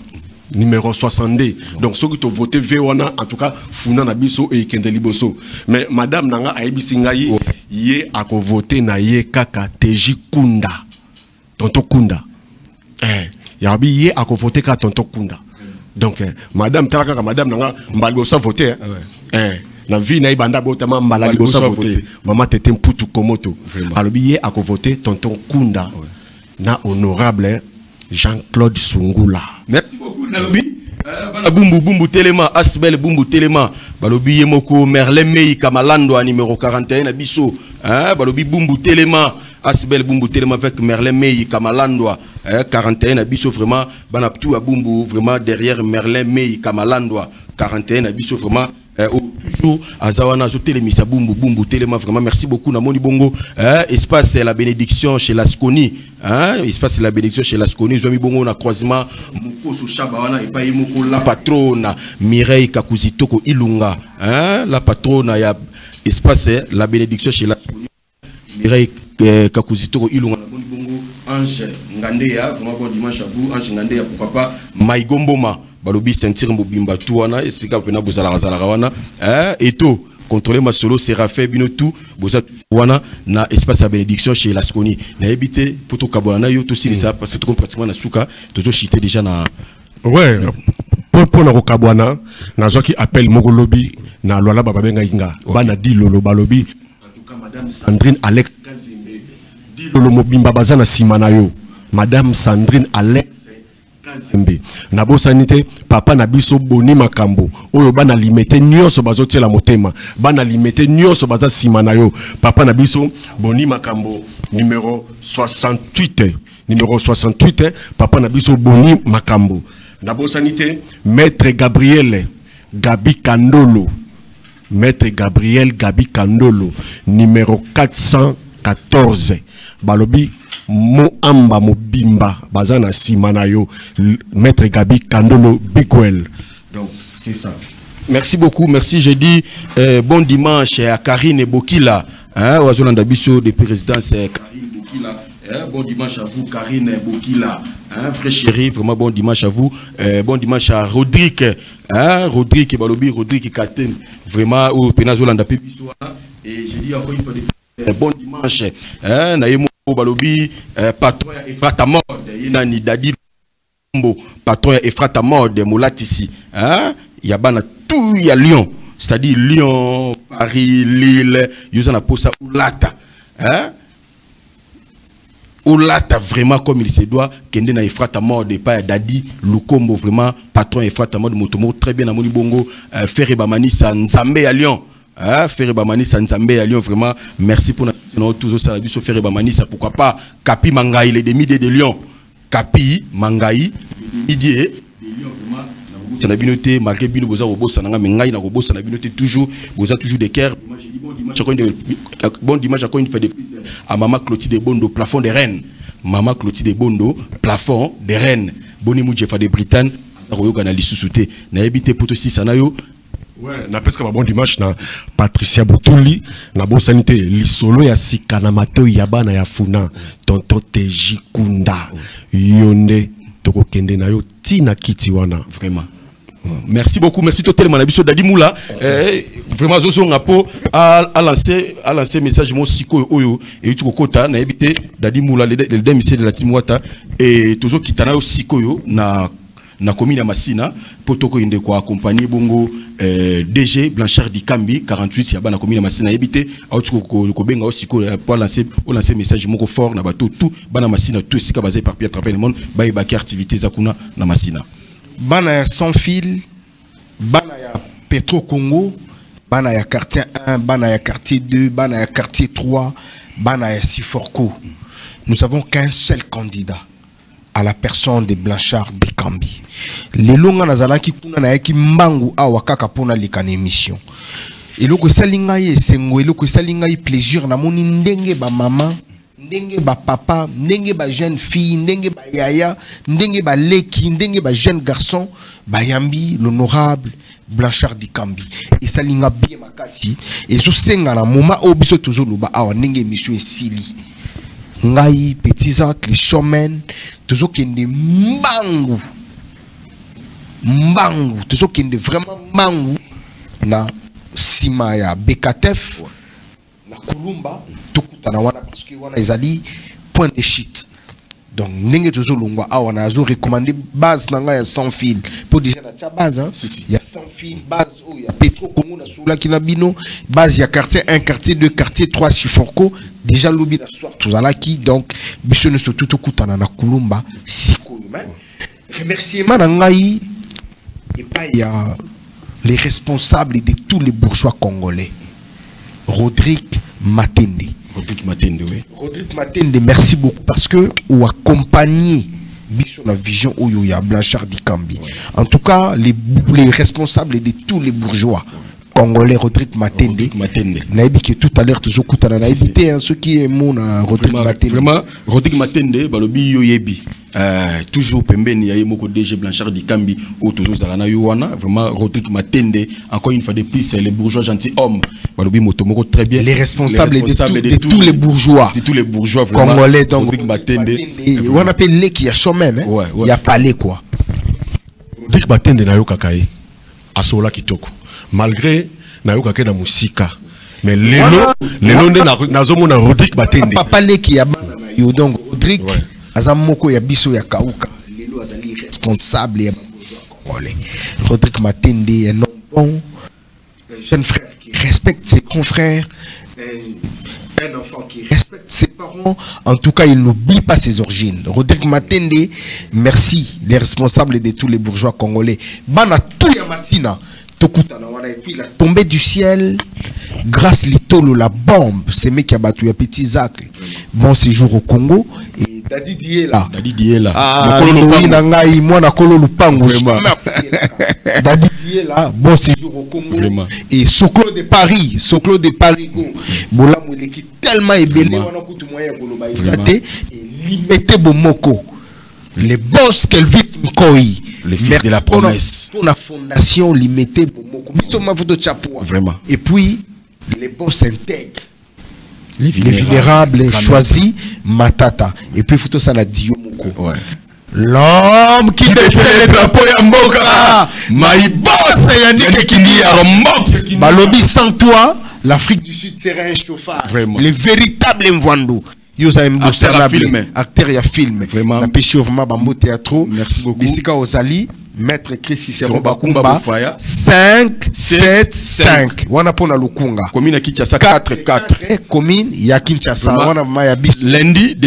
numéro 62 donc ceux qui ont voté Vewana en tout cas funa na biso et kendeli boso mais madame nanga aibisi ngai ye ako voté na ye kaka Teji Kunda tonto Kunda yabi ye ako voté ka tonto Kunda donc madame talaka madame nanga mbali boso voté na vie na ibanda botama mbali boso voté maman tete mputu komoto alobi ye ako voté tonton Kunda na honorable Jean-Claude Sungula.
Merci beaucoup Nalobi. Bana Bumbu Telema Asbel Bumbu Telema balobi yemoko Merlin Mei Kamalando numéro 41 na biso balobi Bumbu Telema Asbel Bumbu Telema avec Merlin Mei Kamalando 41 na biso vraiment bana tout à Bumbu vraiment derrière Merlin Mei Kamalando 41 na biso vraiment toujours Azawana zo télémisa bumbu téléma vraiment merci beaucoup na moni bongo espace la bénédiction chez Lasconi espace la bénédiction chez Lasconi zo mi bongo na croisement Mukoso Chabawana et pas moko la patronne Mireille Kakuzitoko Ilunga la patronne ya espace la bénédiction chez Lasconi Mireille Kakuzitoko Ilunga na moni bongo Ange Ngandea vraiment bon dimanche à vous Ange Ngandea pourquoi pas Maigomboma balobi sentir mbimba tuana esika pena bozala zala wana eto contrôler ma solo Séraphin bino tout boza wana na espace à bénédiction chez Lasconi na ebité poto kabona yo to silisa parce que tout pratiquement na suka tozo chité déjà na
ouais pour na kabwana na zo ki appelle Mogolobi na lwala baba benga inga bana di lolo balobi en tout cas madame Sandrine Alex Kazimbe di lolo mobimba bazana simana yo madame Sandrine Alex Kazembe na bosanité papa na biso boni makambo oyo bana limete nyonso bazotia la motema bana limete nyonso baza simana yo papa na biso boni makambo numéro 68 papa na biso boni makambo na bosanité maître Gabriel Gabi Kandolo numéro 414 balobi mo amba mo bimba bazana simana yo maître Gabi Kandolo Bigwell. Donc c'est ça.
Merci beaucoup, merci. Je dis bon dimanche à Karine Bokila, Wazolanda Bisso de présidence Karine Bokila. Bon dimanche à vous Karine Bokila, frère chéri, vraiment bon dimanche à vous. Bon dimanche à Rodrigue, Rodrigue Balobi, Rodrigue Katen, vraiment au Penazolanda Bisso. Et je dis encore une fois bon dimanche. Naïmo Balobi, patron Efrata Mode, Yenani Dadi Lombo, patron Efrata Mode, Molatisi, Yabana tout ya Lyon, c'est-à-dire Lyon, Paris, Lille, Yuzana Posa Oulata, Oulata vraiment comme il se doit, Kende na Efrata Mode, et pas Dadi Lukombo, vraiment patron Efrata Mode, Motomo, très bien à Moni Bongo, Ferry Bamanisa, Nzambe à Lyon. Ferry Bamanisa Nzambe à Lyon, vraiment merci pour notre toujours ça la Ferry Bamanisa, pourquoi pas Kapi Mangaï les demi de Lyon, Kapi Mangaï midi de Lyon, vraiment ça n'a binoté malgré bino boza robosa nanga mengaï na robosa na binoté toujours boza toujours des cœurs. Moi j'ai dit bon dimanche à quoi une fait des prises à maman Clotilde Bondo plafond des Rennes, maman Clotilde Bondo plafond des Rennes, Boni Moujefa de Britannie royoga na lisusuté na habité poto 6 anayo.
Ouais, na presque bon dimanche na Patricia Boutouli na bon sanité lisolo ya sikana mato yaba na ya funa tonto teji kunda yonde toko kende na yo tina kiti wana
vraiment. Merci beaucoup, merci totalement Manabiso Dadi Moula. Vraiment Zozo Ngapo a lancé message mon siko oyo et tu kota na ebité Dadi Moula le démissaire de la Timwata et toujours kitana yo siko yo na commune ya Masina potoko inde ko accompagner bongo DG Blanchard Dikambi 48 ya bana commune ya Masina ebité autuko ko benga osiko pour lancer message moko fort na bato tout bana Masina tout sika basé par Pierre travers le monde ba ebaki activité zakuna na Masina
bana ya sans fil bana ya Petro Congo bana ya quartier 1 bana ya quartier 2 bana ya quartier 3 bana ya Siforco. Nous avons qu'un seul candidat à la personne de Blanchard Dikambi. Les longa nazalaki kuna na yaki mbangu awa kaka pona likana émission. Et loko salinga ye sengo loko salinga ye plaisir na moni ndenge ba maman, ndenge ba papa, ndenge ba jeune fille, ndenge ba yaya, ndenge ba leki, ndenge ba jeune garçon, ba yambi l'honorable Blanchard Dikambi. Et salinga bien makasi et so senga na moma obiso toujours loba awa ndenge émission esili. Ngai Petit Zach les showmen toujours qui est mbangu toujours qui est vraiment mbangu na simaya Bekatef na Kulumba tout na wana parce que wana ezali point de shit. Donc n'enge toujours longwa awa na zo recommander base na ngai sans fil pour déjà na tia base hein il y a sans fil base oh il y a Petro Congo na soula ki na bino base il y a quartier 1 quartier 2 quartier 3 Siforco déjà lobby na soir tous ala ki donc biso ne surtout tout kutana na Kulumba siko mais remerciement na ngai et pas il y a les responsables de tous les bourgeois congolais Rodrigue Matende.
Rodrigue Matende, oui.
Rodrigue Matende, merci beaucoup parce que ou accompagné la vision Oyoya Blanchard Dikambi. En tout cas, les responsables de tous les bourgeois congolais Rodrigue Matende. Naïbi qui tout à l'heure toujours koutana naïbité hein ceux qui aiment Rodrigue Matende.
Vraiment Rodrigue Matende balobi yoyebi. Toujours pembeni ya moko DG Blanchard Dikambi ou toujours zalana yowana vraiment Rodrigue Matende encore une fois de plus les bourgeois gentilshommes balobi motomoko très bien
les responsables de tous les bourgeois
vraiment
congolais donc
Rodrigue Matende
on appelle les qui a chômé mais il y a pas les quoi
Rodrigue Matende na yo kakaye asola kitoko malgré na yo kakena musika mais lelo nde nazomona Rodrigue Matende
papa les qui a yo donc Rodrigue Azamoko ya biso ya kauka lelo azali responsable ya congolais Rodrigue Matende est un bon jeune frère qui respecte ses confrères un enfant qui respecte ses parents en tout cas il n'oublie pas ses origines Rodrigue Matende merci les responsables de tous les bourgeois congolais bana tout ya masina tokutana wana et puis la tombée du ciel grâce litolo la bombe c'est mec qui a battu ya petit Zach bon séjour au Congo et Dadi Diela. Ah, Ngai, moi na kolo lupango. Dadi Diela, bon séjour au Congo. Vraiment. Et Soklo de Paris, go. Bola moule qui tellement ébélé, on a coûté moyen pour le baïsate et limité Bomoko. Les boss qu'Elvis Mkoi.
Les fils de la promesse.
Pour la fondation limité Bomoko. Bisoma photo chapeau.
Vraiment.
Et puis les boss intègres. Les vulnérables choisis Matata et puis photo ça la Diomoko l'homme qui détient les drapeaux ya mboka my boss Yannick Kindia Balobi sans toi l'Afrique du Sud serait un chauffard vraiment les véritables Mvwandu Yosa acteur ya film vraiment na péché vraiment bambo théâtre merci beaucoup Bisika Ozali Maître Chris Cicero Bakumba 5 7 5 wana pona lukunga
commune Kinshasa 4
commune ya Kinshasa wana maya bis
lundi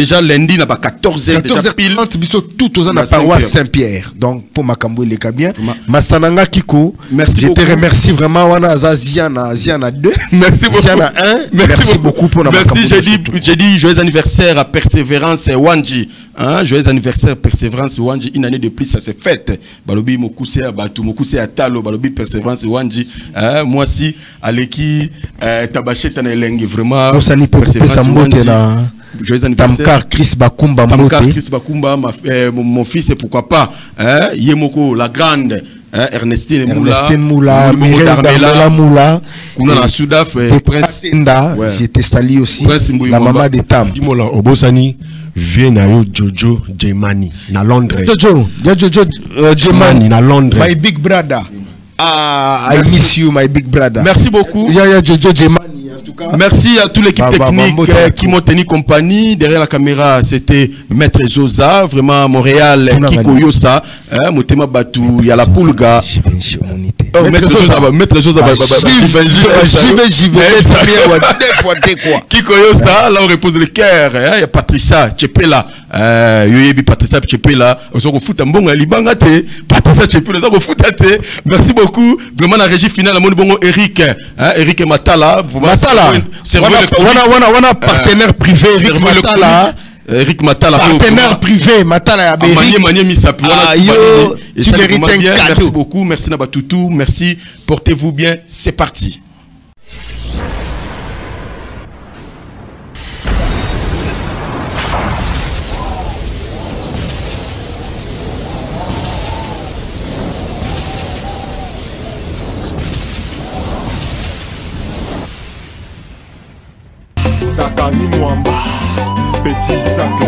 na ba 14h pile
biso tout aux na paroisse Saint-Pierre donc pour makambo les bien Masananga Kiko je te remercie vraiment wana Ziana 2
merci beaucoup
Ziana 1 merci beaucoup pour na
merci j'ai dit joyeux anniversaire à Persévérance Wanji hein joyeux anniversaire Persévérance Wanji une année de plus ça s'est fait balobi mokuse ya batu mokuse ya talo balobi Persévérance Wanji moi si aleki tabacheta na elengi vraiment
osani Persévérance Wanji na joyeux anniversaire Tamkar Chris Bakumba mon fils et pourquoi pas hein yemoko la grande Ernestine Moula Moula
kuna na Soudaf Prince
j'étais sali aussi la maman de Tam
Dimola Obosani vient na yo Jojo Jemani na Londres
Jojo Jemani
na Londres
my big brother I miss you my big brother
merci beaucoup
Jojo Jemani.
Merci à toute l'équipe technique qui m'ont tenu compagnie. Derrière la caméra, c'était Maître Zosa, vraiment Montréal, Kiko Yosa, Motema Batou, Yala Pulga. Maître Zosa, Kiko Yosa, là on repose le cœur. Il y a Patricia Tchepela, Yoyebi Patricia Tchepela, on se refoute un bon Libangate, Patricia Tchepela, on se refoute. Merci beaucoup. Vraiment la régie finale, à mon bon Eric, Eric Matala.
Wana partenaire privé
Eric Matala
partenaire privé Matala
tu mérites un cadeau. Merci beaucoup, merci Nabatoutou, merci, portez-vous bien, c'est parti.
Zakari Mwamba, Petit Zach.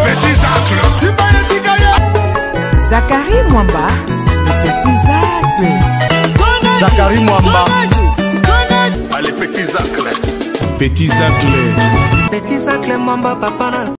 Petit Zach.
Zakari Mwamba, Petit Zach.
Zakari Mwamba. Allez, Petit Zach. Petit Zach.
Petit Zach, Mwamba, papa.